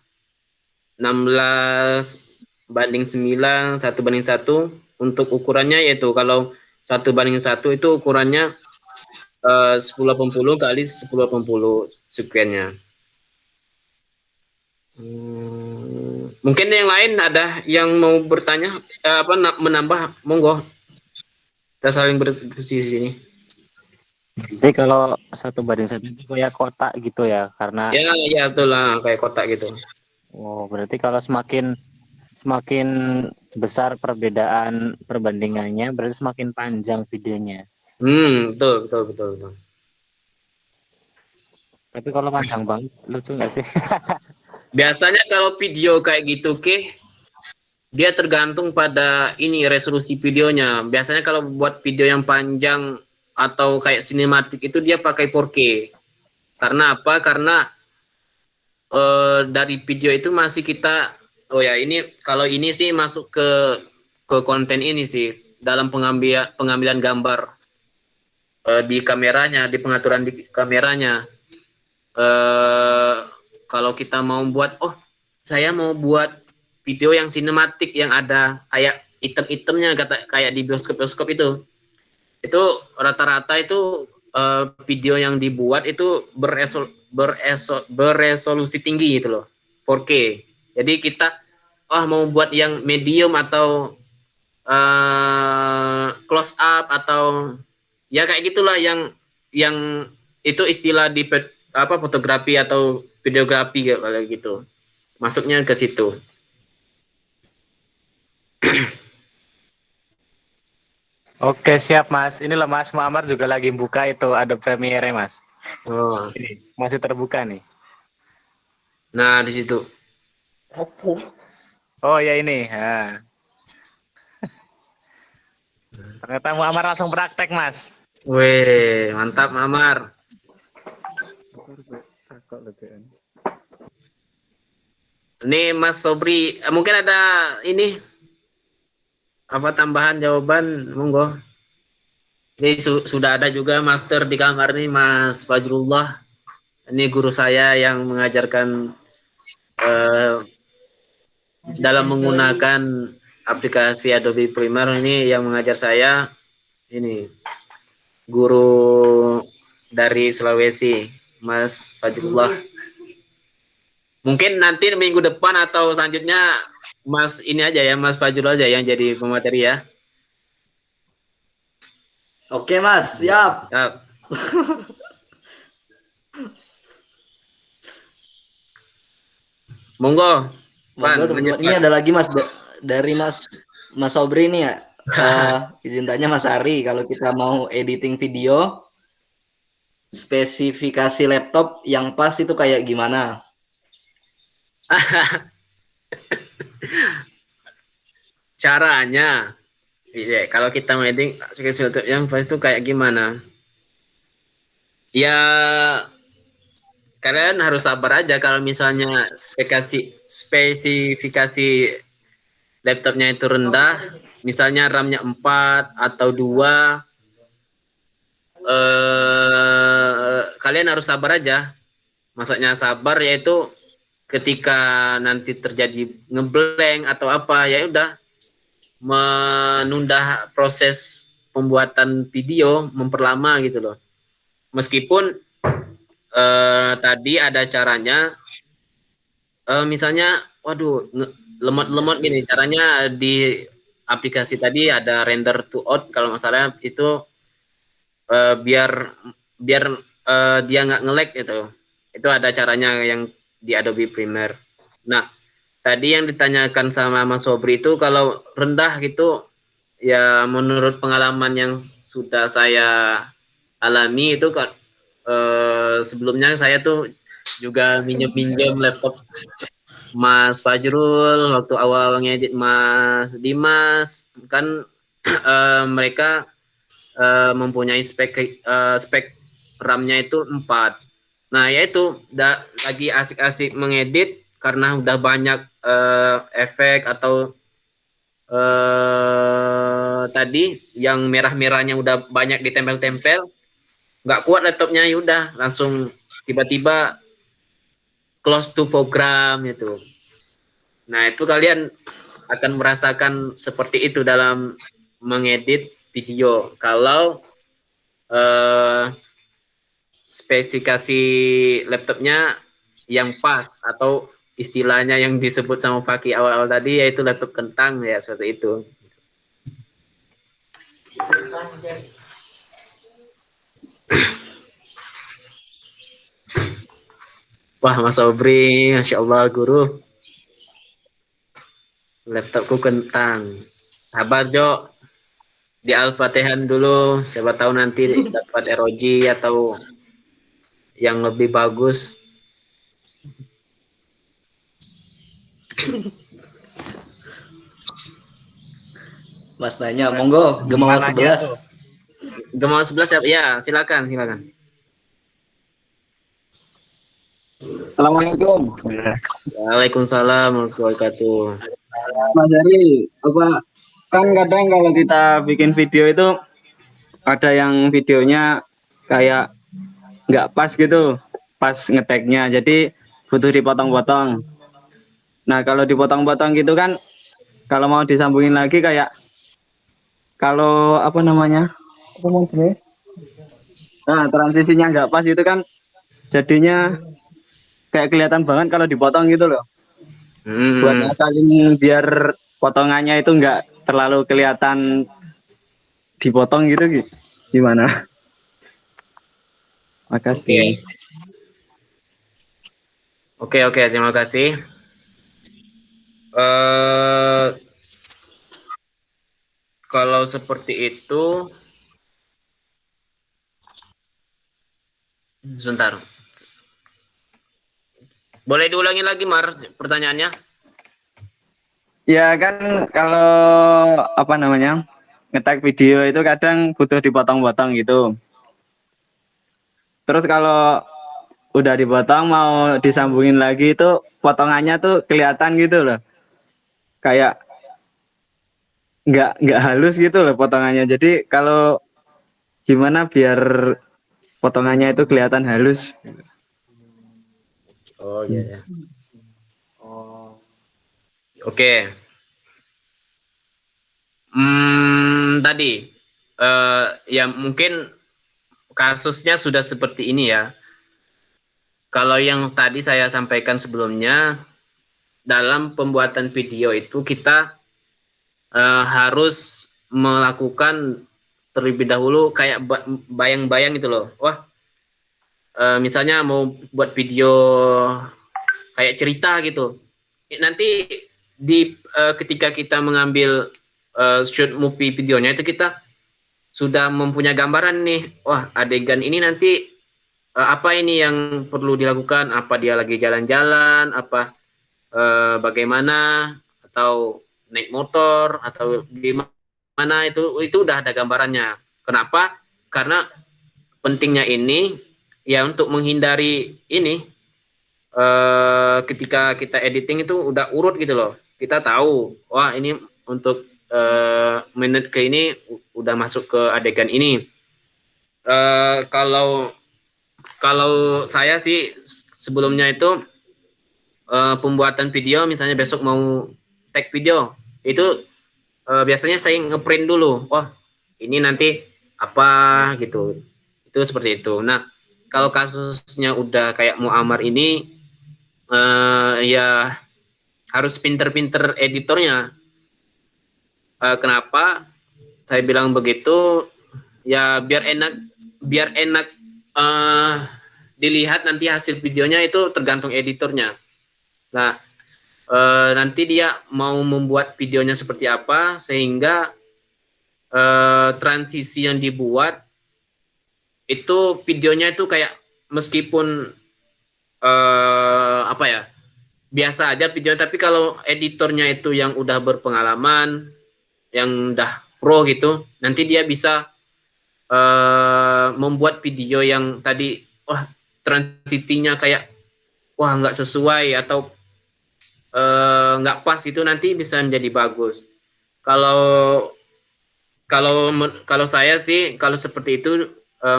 16:9, 1:1. Untuk ukurannya yaitu kalau 1:1 itu ukurannya 1080 kali 1080 sekuennya. Mungkin yang lain ada yang mau bertanya menambah, monggo. Kita saling berdiskusi di sini. Jadi kalau 1:1 itu kayak kotak gitu ya, karena ya betul lah kayak kotak gitu. oh, berarti kalau semakin besar perbandingannya berarti semakin panjang videonya. Betul. Tapi kalau panjang banget lucu nggak sih? Biasanya kalau video kayak gitu, dia tergantung pada ini resolusi videonya. Biasanya kalau buat video yang panjang atau kayak sinematik itu dia pakai 4K. Karena apa? Karena dari video itu masih kita, oh ya ini kalau ini sih masuk ke ke konten ini sih dalam pengambilan gambar di kameranya, di pengaturan di kameranya. Kalau kita mau buat, saya mau buat video yang sinematik yang ada kayak item-itemnya kayak di bioskop itu rata-rata itu video yang dibuat itu beresolusi tinggi gitu loh, 4K. Jadi kita mau buat yang medium atau close up atau ya kayak gitulah yang itu istilah di fotografi atau videografi kayak gitu. Masuknya ke situ. Oke, siap Mas. Ini loh Mas Muammar juga lagi buka itu ada Premiere Mas. Oh. Ini masih terbuka nih. Nah, di situ. Oh ya ini. Ha. Ternyata Muammar langsung praktek Mas. Weh, mantap Muammar. Ini Mas Sobri, mungkin ada ini apa tambahan jawaban, monggo. Ini sudah ada juga master di kamar nih, Mas Fajrullah. Ini guru saya yang mengajarkan dalam menggunakan aplikasi Adobe Premiere, ini yang mengajar saya. Ini guru dari Sulawesi, Mas Fajrullah. Mungkin nanti minggu depan atau selanjutnya Mas ini aja ya, Mas Fajrul aja yang jadi pemateri ya. Oke Mas, siap. Siap. Monggo. Monggo teman-teman. Ini ada lagi Mas dari Mas Sobri nih ya. Izin tanya Mas Ari, kalau kita mau editing video, spesifikasi laptop yang pas itu kayak gimana? Caranya, kalau kita mau editing yang pas itu kayak gimana? Ya, kalian harus sabar aja kalau misalnya spesifikasi laptopnya itu rendah, misalnya RAM-nya 4 atau 2, kalian harus sabar aja. Maksudnya sabar yaitu ketika nanti terjadi ngeblank atau apa, ya udah menunda proses pembuatan video, memperlama gitu loh. Meskipun tadi ada caranya, misalnya, waduh, lemot gini, caranya di aplikasi tadi ada render to out kalau nggak salah itu biar dia nggak nge-lag gitu. Itu ada caranya yang di Adobe Premiere. Nah, tadi yang ditanyakan sama Mas Sobri itu kalau rendah gitu, ya menurut pengalaman yang sudah saya alami itu kan sebelumnya saya tuh juga minjem laptop Mas Fajrul waktu awal ngedit Mas Dimas kan mereka mempunyai spek RAM-nya itu 4. Nah, yaitu lagi asik-asik mengedit karena udah banyak efek atau tadi yang merah-merahnya udah banyak ditempel-tempel, nggak kuat laptopnya, yaudah langsung tiba-tiba close to program itu. Nah, itu kalian akan merasakan seperti itu dalam mengedit video kalau spesifikasi laptopnya yang pas atau istilahnya yang disebut sama Fakih awal-awal tadi yaitu laptop kentang ya, seperti itu. Wah, Mas Sobri, Masya Allah guru, laptopku kentang. Sabar Jo, di Al-Fatihan dulu, siapa tahu nanti dapat ROG atau yang lebih bagus. Mas nanya, monggo, Gemawan 11. Gemawan 11 ya, silakan. Assalamualaikum. Waalaikumsalam warahmatullahi wabarakatuh. Mas Ari, apa kan kadang kalau kita bikin video itu ada yang videonya kayak nggak pas gitu, pas ngeteknya, jadi butuh dipotong-potong. Nah kalau dipotong-potong gitu kan, kalau mau disambungin lagi kayak kalau apa namanya, nah transisinya nggak pas itu kan, jadinya kayak kelihatan banget kalau dipotong gitu loh. Buat ngakalin biar potongannya itu nggak terlalu kelihatan dipotong gitu, gimana? Makasih. Oke, terima kasih. Kalau seperti itu, sebentar. Boleh diulangi lagi, Mar, pertanyaannya? Ya kan kalau apa namanya, ngetek video itu kadang butuh dipotong-potong gitu. Terus kalau udah dipotong mau disambungin lagi itu potongannya tuh kelihatan gitu loh. Kayak nggak halus gitu loh potongannya. Jadi kalau gimana biar potongannya itu kelihatan halus? Oh iya ya. Oke. Tadi ya mungkin kasusnya sudah seperti ini ya. Kalau yang tadi saya sampaikan sebelumnya, dalam pembuatan video itu kita harus melakukan terlebih dahulu kayak bayang-bayang gitu loh. Wah, misalnya mau buat video kayak cerita gitu. Nanti ketika kita mengambil shoot movie videonya itu kita sudah mempunyai gambaran nih. Wah, adegan ini nanti apa ini yang perlu dilakukan? Apa dia lagi jalan-jalan? Apa bagaimana? Atau naik motor? Atau gimana? Itu udah ada gambarannya. Kenapa? Karena pentingnya ini ya untuk menghindari ini ketika kita editing itu udah urut gitu loh. Kita tahu, wah ini untuk menit ke ini udah masuk ke adegan ini. Kalau saya sih sebelumnya itu pembuatan video, misalnya besok mau tag video, itu biasanya saya ngeprint dulu. Wah, ini nanti apa gitu. Itu seperti itu. Nah, kalau kasusnya udah kayak Muammar ini, ya harus pinter-pinter editornya. Kenapa saya bilang begitu? Ya biar enak dilihat nanti hasil videonya itu tergantung editornya. Nah, nanti dia mau membuat videonya seperti apa sehingga transisi yang dibuat itu videonya itu kayak meskipun apa ya, biasa aja video, tapi kalau editornya itu yang udah berpengalaman, yang udah pro gitu, nanti dia bisa membuat video yang tadi wah transisinya kayak wah nggak sesuai atau nggak pas gitu, nanti bisa menjadi bagus. Kalau saya sih kalau seperti itu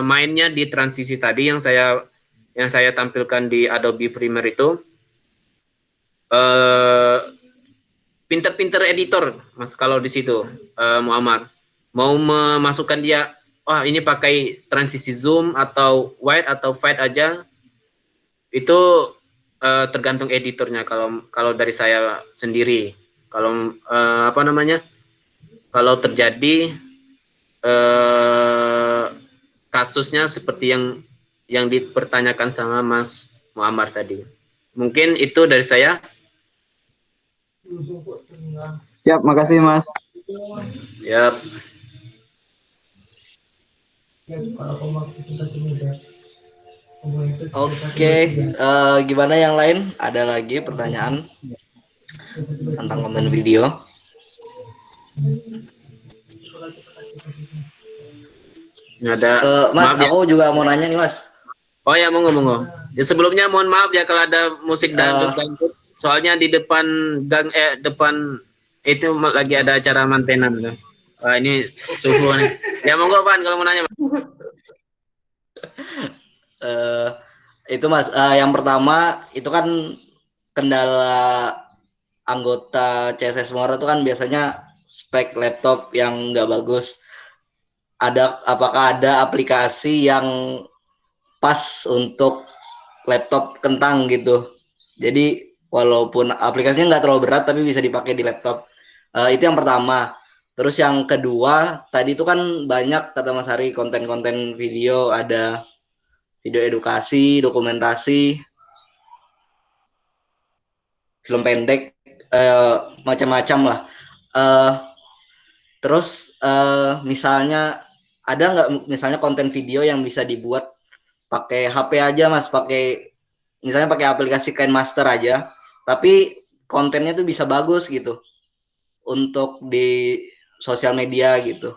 mainnya di transisi tadi yang saya tampilkan di Adobe Premiere itu, pinter-pinter editor mas kalau di situ. Muammar mau memasukkan dia, wah ini pakai transisi zoom atau wide atau fade aja, itu tergantung editornya. Kalau dari saya sendiri, kalau apa namanya, kalau terjadi kasusnya seperti yang dipertanyakan sama Mas Muammar tadi. Mungkin itu dari saya. Siap, makasih Mas. Yap. Oke, gimana yang lain? Ada lagi pertanyaan tentang konten video? Ada. Mas, maaf ya. aku juga mau nanya nih Mas. Oh ya, monggo. Ya, sebelumnya mohon maaf ya kalau ada musik dangdut. Soalnya di depan gang depan itu lagi ada acara mantenan tuh. Wah, ini suhu nih. Ya monggo Pan kalau mau nanya. Eh, itu Mas, yang pertama itu kan kendala anggota CSS Mora itu kan biasanya spek laptop yang nggak bagus. Apakah ada aplikasi yang pas untuk laptop kentang gitu? Jadi walaupun aplikasinya nggak terlalu berat tapi bisa dipakai di laptop. Itu yang pertama. Terus yang kedua, tadi itu kan banyak kata Mas Hari konten-konten video, ada video edukasi, dokumentasi, film pendek, macam-macam lah. Eh, terus misalnya ada nggak misalnya konten video yang bisa dibuat pakai HP aja Mas, misalnya pakai aplikasi KineMaster aja, tapi kontennya tuh bisa bagus gitu untuk di sosial media gitu.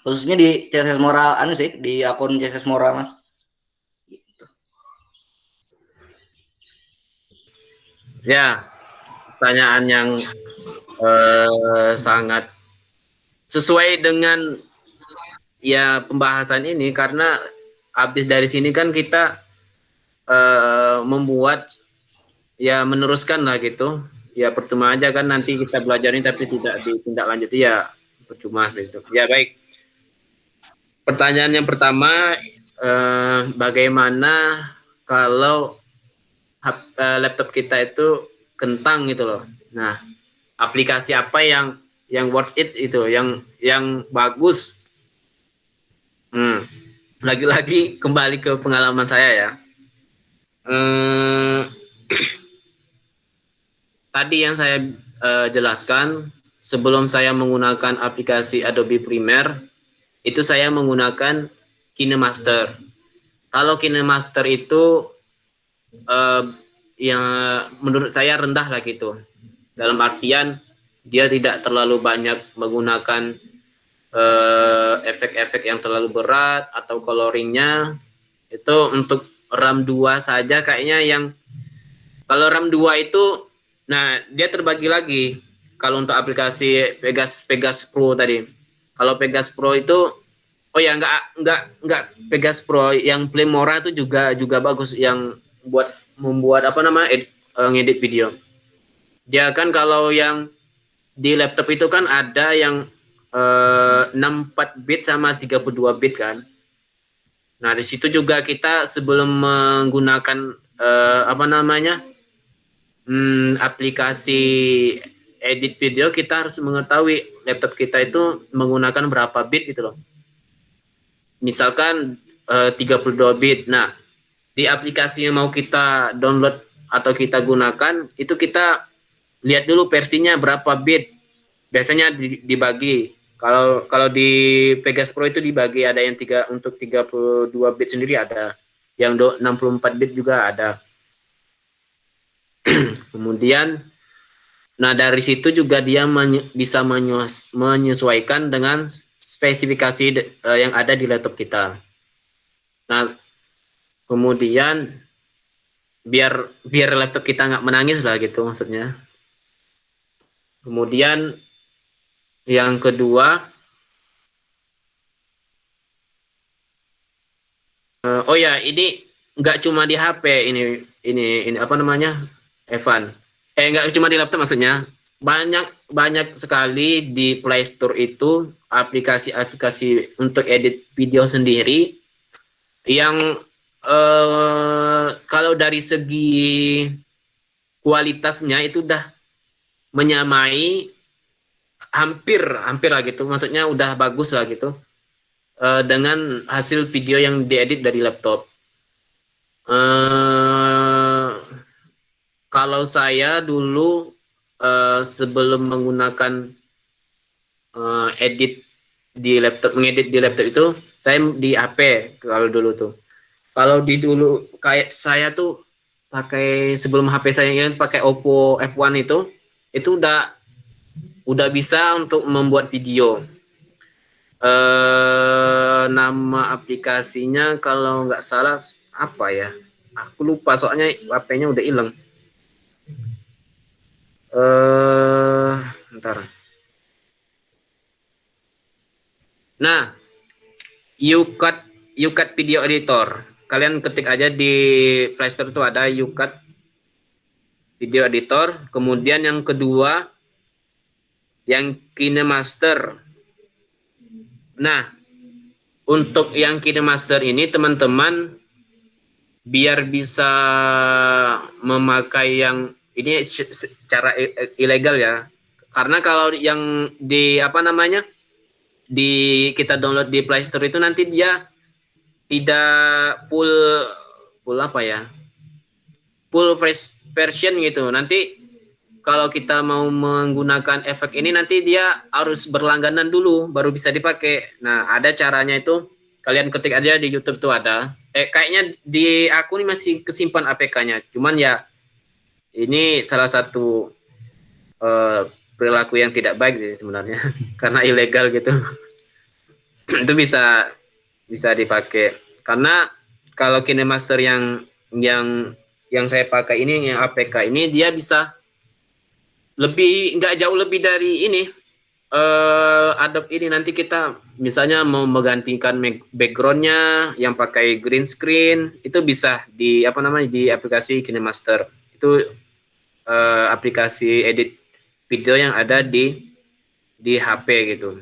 Khususnya di CSS Mora di akun CSS Mora Mas. Ya, pertanyaan yang sangat sesuai dengan ya pembahasan ini, karena habis dari sini kan kita membuat ya meneruskan lah gitu. Ya percuma aja kan nanti kita belajar ini tapi tidak ditindaklanjuti, ya percuma gitu. Ya baik. Pertanyaan yang pertama, bagaimana kalau laptop kita itu kentang gitu loh. Nah, aplikasi apa yang worth it itu, yang bagus. Lagi-lagi kembali ke pengalaman saya ya. Tadi yang saya jelaskan, sebelum saya menggunakan aplikasi Adobe Premiere, itu saya menggunakan KineMaster. Kalau KineMaster itu yang menurut saya rendah lah gitu. Dalam artian dia tidak terlalu banyak menggunakan efek-efek yang terlalu berat atau coloringnya. Itu untuk RAM 2 saja kayaknya, yang kalau RAM 2 itu, nah dia terbagi lagi. Kalau untuk aplikasi Pegas Pro tadi, kalau Pegas Pro itu, oh ya enggak Pegas Pro, yang Playmora itu juga bagus, yang membuat apa nama ngedit video. Dia kan kalau yang di laptop itu kan ada yang 64 bit sama 32 bit kan. Nah, di situ juga kita sebelum menggunakan aplikasi edit video, kita harus mengetahui laptop kita itu menggunakan berapa bit gitu loh. Misalkan 32 bit. Nah, di aplikasi yang mau kita download atau kita gunakan, itu kita lihat dulu versinya berapa bit. Biasanya dibagi. Kalau di Pegas Pro itu dibagi, ada yang untuk 32 bit sendiri ada, yang 64 bit juga ada. Kemudian, nah dari situ juga dia bisa menyesuaikan dengan spesifikasi yang ada di laptop kita. Nah, kemudian biar laptop kita nggak menangis lah gitu maksudnya. Kemudian yang kedua, oh ya, ini nggak cuma di HP, ini apa namanya, Evan? Nggak cuma di laptop maksudnya. Banyak sekali di Play Store itu aplikasi-aplikasi untuk edit video sendiri yang kalau dari segi kualitasnya itu udah menyamai hampir lah gitu, maksudnya udah bagus lah gitu dengan hasil video yang diedit dari laptop. Kalau saya dulu sebelum menggunakan edit di laptop, mengedit di laptop itu saya di HP kalau dulu tuh. Kalau dulu kayak saya tuh pakai, sebelum HP saya ini pakai Oppo F1 itu udah bisa untuk membuat video. Nama aplikasinya kalau nggak salah apa ya? Aku lupa soalnya HP-nya udah hilang. Ntar. Nah, YouCut Video Editor. Kalian ketik aja di Play Store itu ada YouCut Video Editor. Kemudian yang kedua, yang KineMaster. Nah, untuk yang KineMaster ini teman-teman biar bisa memakai yang ini secara ilegal ya. Karena kalau yang di apa namanya kita download di Play Store itu nanti dia tidak full apa ya? Full version gitu. Nanti kalau kita mau menggunakan efek ini nanti dia harus berlangganan dulu baru bisa dipakai. Nah, ada caranya itu. Kalian ketik aja di YouTube tuh ada. Kayaknya di aku ini masih kesimpan APK-nya. Cuman ya ini salah satu perilaku yang tidak baik sih sebenarnya karena ilegal gitu. Itu bisa dipakai. Karena kalau KineMaster yang saya pakai ini yang APK ini dia bisa nggak jauh lebih dari ini Adobe ini. Nanti kita misalnya mau menggantikan backgroundnya yang pakai green screen itu bisa di apa namanya di aplikasi KineMaster. Itu aplikasi edit video yang ada di HP gitu.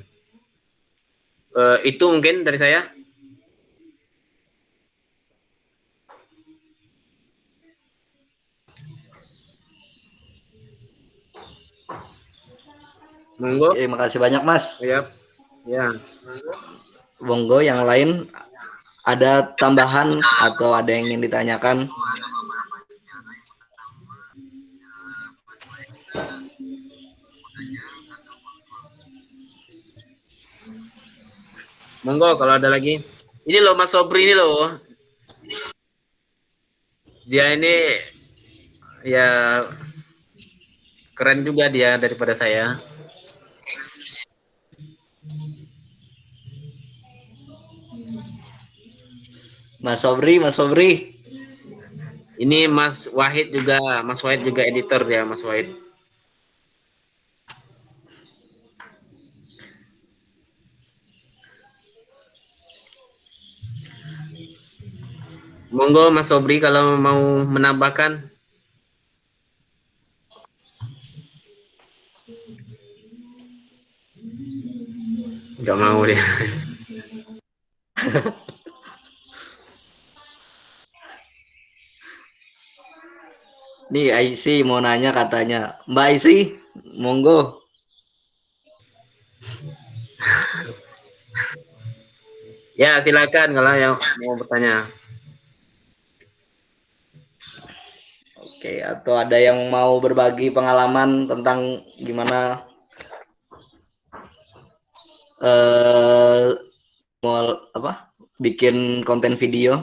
Itu mungkin dari saya. Monggo. Oke, makasih banyak Mas. Ya. Ya. Monggo yang lain ada tambahan atau ada yang ingin ditanyakan? Monggo kalau ada lagi. Ini loh Mas Sobri ini loh. Dia ini ya keren juga dia daripada saya. Mas Sobri. Ini Mas Wahid juga editor ya, Mas Wahid. Monggo Mas Sobri kalau mau menambahkan. Nggak mau dia. Nih IC mau nanya katanya. Mbak IC, monggo. Ya silakan kalau yang mau bertanya. Oke, atau ada yang mau berbagi pengalaman tentang gimana mau bikin konten video?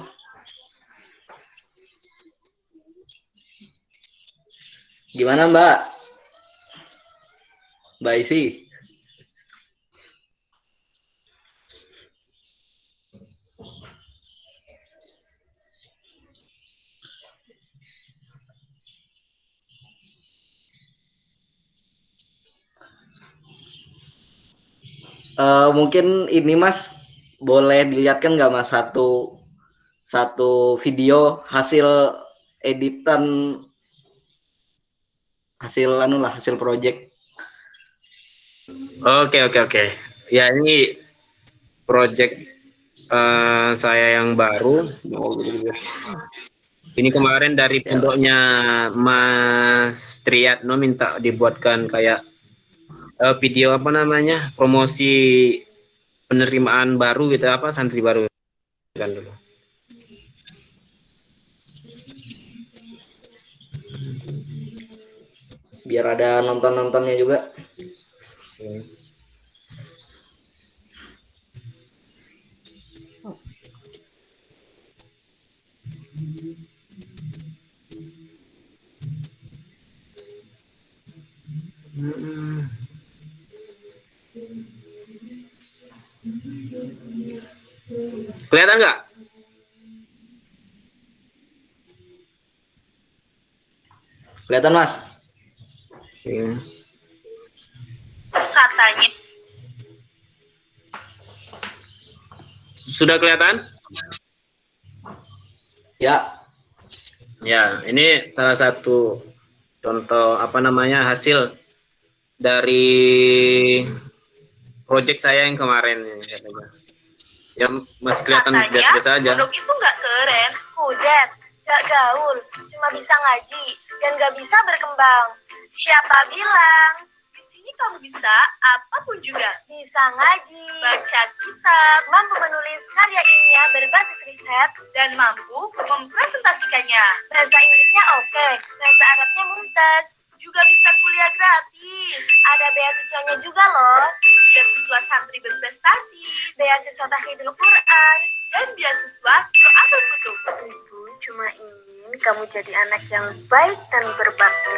Gimana Mbak Isi? Mungkin ini Mas boleh dilihatkan nggak Mas satu video hasil editan hasil project. Oke. Ya ini project saya yang baru. Ini kemarin dari pondoknya Mas Triatno minta dibuatkan kayak video apa namanya promosi penerimaan baru gitu apa santri baru kan dulu. Biar ada nontonnya juga. Kelihatan nggak? Kelihatan Mas? Katanya. Sudah kelihatan? Ya, Ya, ini salah satu contoh hasil dari project saya yang kemarin ini katanya. Ya masih kelihatan biasa-biasa aja. Pondok itu nggak keren, kudet, nggak gaul, cuma bisa ngaji dan nggak bisa berkembang. Siapa bilang? Di sini kamu bisa apapun juga. Bisa ngaji, baca kitab, mampu menulis karya ilmiah berbasis riset, dan mampu mempresentasikannya. Bahasa Inggrisnya oke, bahasa Arabnya mumtaz. Juga bisa kuliah gratis. Ada beasiswanya juga loh. Beasiswa santri berprestasi, beasiswa tahfidzul Quran, dan beasiswa qiraatul kutub. Ibu cuma ingin kamu jadi anak yang baik dan berbakti.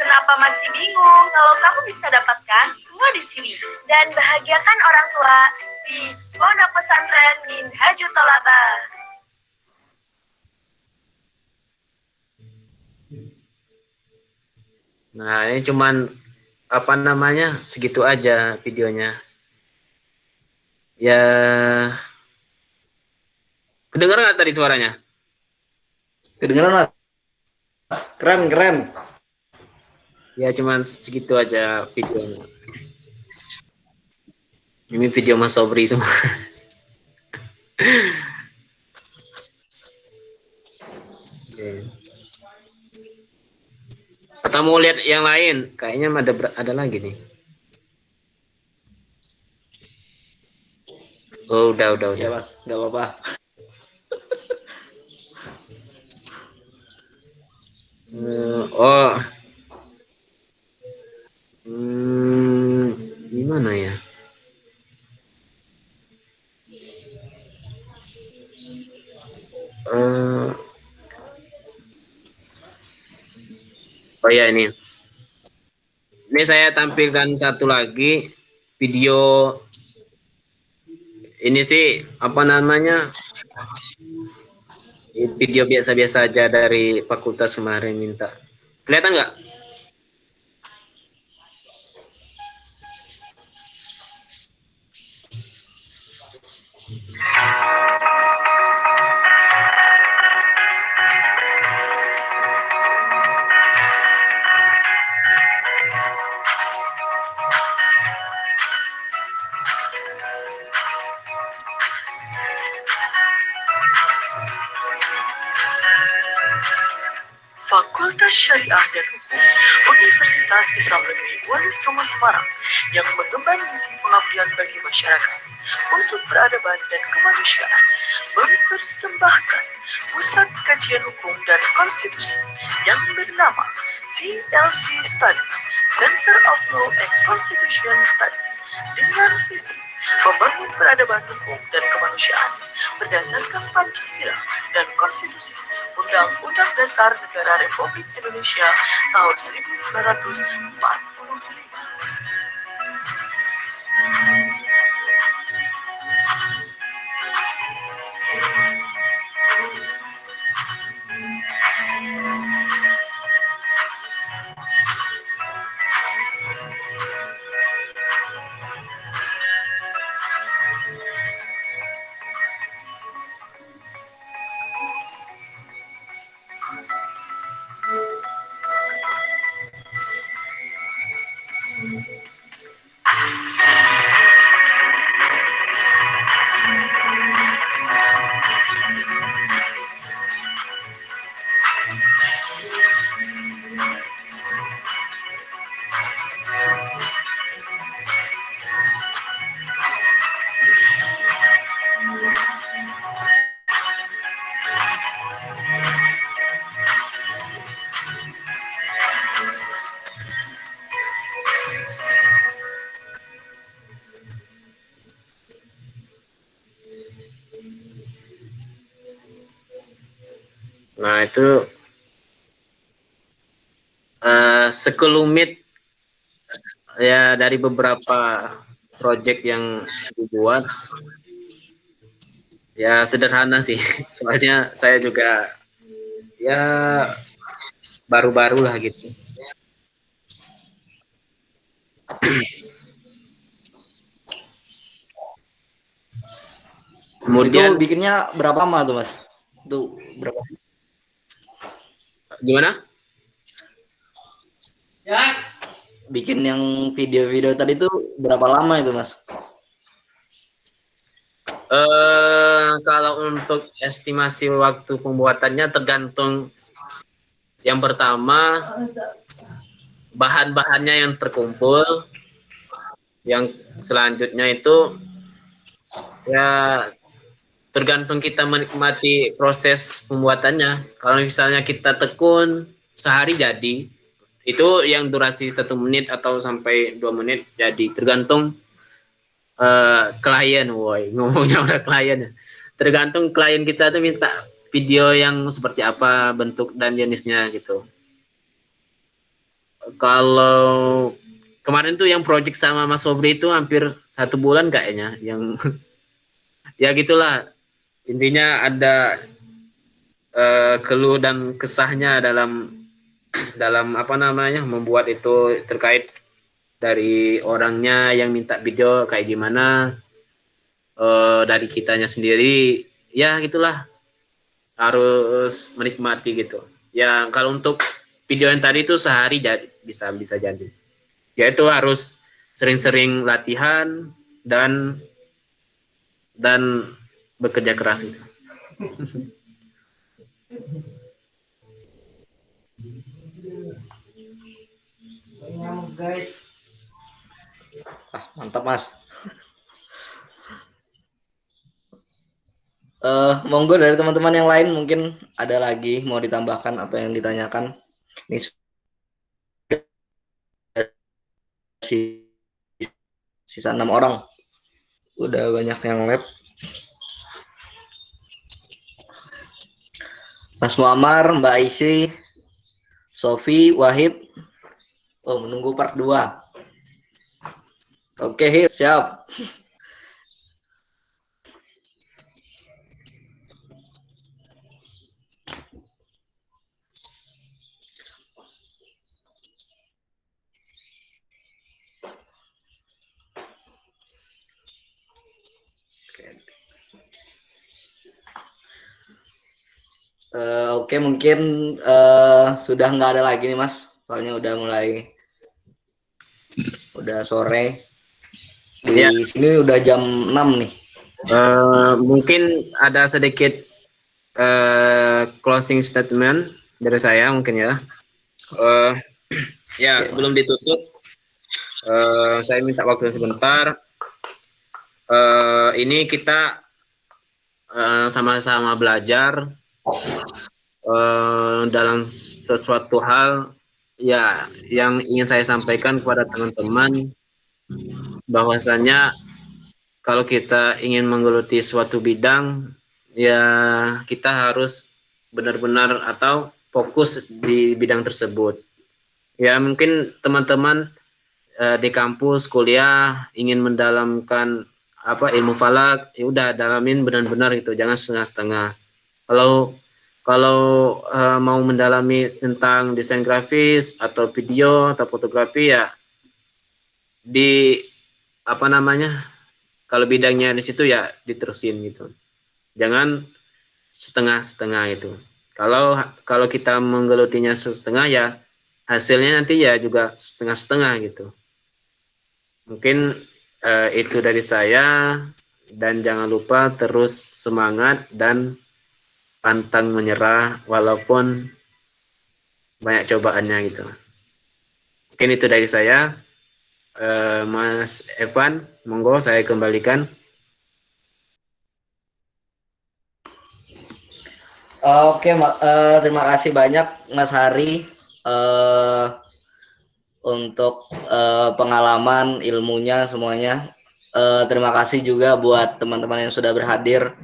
Kenapa masih bingung kalau kamu bisa dapatkan semua di sini? Dan bahagiakan orang tua di Pondok Pesantren Minhajul Thalabah. Nah, ini cuman segitu aja videonya. Ya, kedengeran nggak tadi suaranya? kedengeran Mas. Keren. Ya, cuman segitu aja videonya. Ini video Mas Sobri semua. Oke. Atau mau lihat yang lain? Kayaknya ada lagi nih. Oh, udah. Ya Mas, nggak apa-apa. Oh. Gimana ya? Oh ya, ini saya tampilkan satu lagi video. Ini sih video biasa-biasa aja dari fakultas kemarin minta. Kelihatan nggak? Fakultas Syariah dan Hukum Universitas Islam Negeri Wali Songo Semarang yang mengemban misi pengabdian bagi masyarakat untuk peradaban dan kemanusiaan mempersembahkan Pusat Kajian Hukum dan Konstitusi yang bernama CLC Studies Center of Law and Constitution Studies dengan visi membangun peradaban hukum dan kemanusiaan berdasarkan Pancasila dan Konstitusi Undang-Undang Dasar Negara Republik Indonesia tahun 1945. Nah, itu sekelumit ya dari beberapa project yang dibuat. Ya sederhana sih, soalnya saya juga ya baru-baru lah gitu. Kemudian Itu bikinnya berapa lama tuh Mas? Itu berapa? gimana? Bikin yang video-video tadi tuh berapa lama itu Mas? Kalau untuk estimasi waktu pembuatannya tergantung, yang pertama bahan-bahannya yang terkumpul, yang selanjutnya itu ya tergantung kita menikmati proses pembuatannya. Kalau misalnya kita tekun sehari jadi, itu yang durasi 1 menit atau sampai 2 menit jadi, tergantung klien, woi ngomongnya udah klien ya. Tergantung klien kita tuh minta video yang seperti apa bentuk dan jenisnya gitu. Kalau kemarin tuh yang project sama Mas Sobri itu hampir 1 bulan kayaknya, yang ya gitulah, intinya ada keluh dan kesahnya dalam apa namanya membuat itu, terkait dari orangnya yang minta video kayak gimana, dari kitanya sendiri, ya gitulah, harus menikmati gitu. Ya kalau untuk video yang tadi itu sehari jadi bisa jadi. Ya itu harus sering-sering latihan dan bekerja keras itu. Mantap Mas. Monggo dari teman-teman yang lain mungkin ada lagi mau ditambahkan atau yang ditanyakan. Ini sisa 6 orang. Udah banyak yang lab. Mas Muammar, Mbak Aisy, Sofi, Wahid. Oh, menunggu part 2. Oke, hit, siap. Oke, mungkin sudah nggak ada lagi nih Mas, soalnya udah sore. Di Ya. sini udah jam 6 nih. Mungkin ada sedikit closing statement dari saya mungkin ya. Ya sebelum ditutup, saya minta waktu sebentar. Ini kita sama-sama belajar dalam sesuatu hal ya, yang ingin saya sampaikan kepada teman-teman bahwasanya kalau kita ingin menggeluti suatu bidang ya kita harus benar-benar atau fokus di bidang tersebut. Ya mungkin teman-teman di kampus kuliah ingin mendalamkan ilmu falak, ya udah dalamin benar-benar gitu, jangan setengah-setengah. Kalau mau mendalami tentang desain grafis atau video atau fotografi ya di kalau bidangnya di situ ya diterusin gitu. Jangan setengah-setengah itu. Kalau kita menggelutinya setengah ya hasilnya nanti ya juga setengah-setengah gitu. Mungkin itu dari saya, dan jangan lupa terus semangat dan pantang menyerah walaupun banyak cobaannya gitu. Mungkin itu dari saya. Mas Evan, monggo saya kembalikan. Oke, terima kasih banyak Mas Hari untuk pengalaman, ilmunya semuanya. Terima kasih juga buat teman-teman yang sudah berhadir.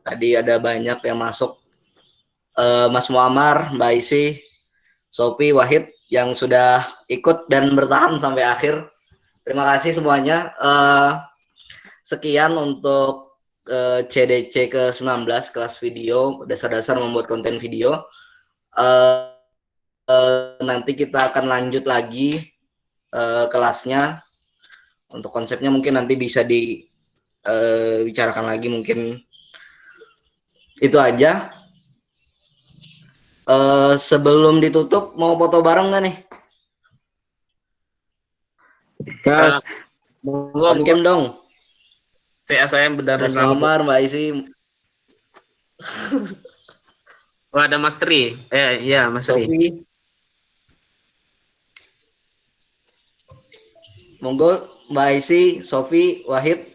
Tadi ada banyak yang masuk. Mas Muammar, Mbak Aisy, Sophie, Wahid yang sudah ikut dan bertahan sampai akhir. Terima kasih semuanya. Sekian untuk CDC ke-19 kelas video, dasar-dasar membuat konten video. Nanti kita akan lanjut lagi kelasnya. Untuk konsepnya mungkin nanti bisa dibicarakan lagi mungkin Itu aja. Sebelum ditutup mau foto bareng nggak nih? Gas. Monggo, On cam dong. VA saya benar Mas rambut. Mamar, Mbak Isi. Oh, ada Mas Tri. Iya, Mas Tri. Sofi. Monggo Mbak Isi, Sofi, Wahid.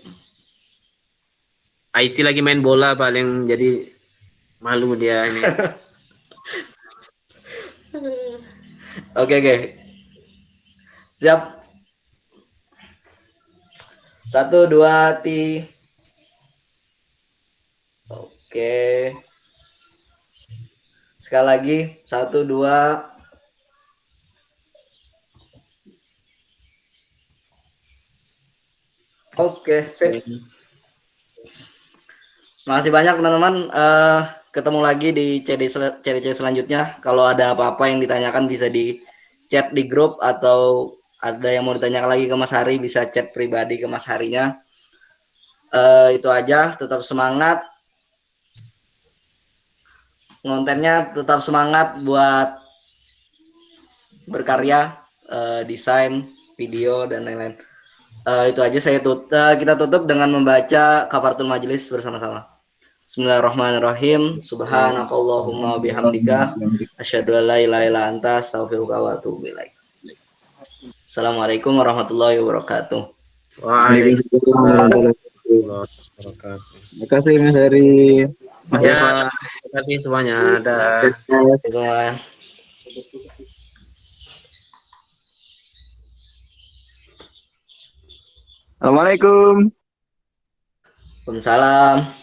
IC lagi main bola paling jadi malu dia ini. Oke, oke. Siap. 1, 2, Oke. Sekali lagi. 1, 2. Oke, sip. Makasih banyak teman-teman. Ketemu lagi di CDC selanjutnya. Kalau ada apa-apa yang ditanyakan bisa di chat di grup, atau ada yang mau ditanyakan lagi ke Mas Hari bisa chat pribadi ke Mas Harinya. Itu aja. Tetap semangat. Kontennya tetap semangat buat berkarya, desain, video dan lain-lain. Itu aja kita tutup dengan membaca kafaratul majelis bersama-sama. Bismillahirrahmanirrahim. Subhanakallahumma bihamdika asyhadu an la ilaha illa anta astaghfiruka wa atubu ilaik. Assalamualaikum warahmatullahi wabarakatuh. Waalaikumsalam warahmatullahi wabarakatuh. Terima kasih Mas Heri. Mas Ya, Eva. terima kasih semuanya. Dah. Semua. Assalamualaikum. Waalaikumsalam.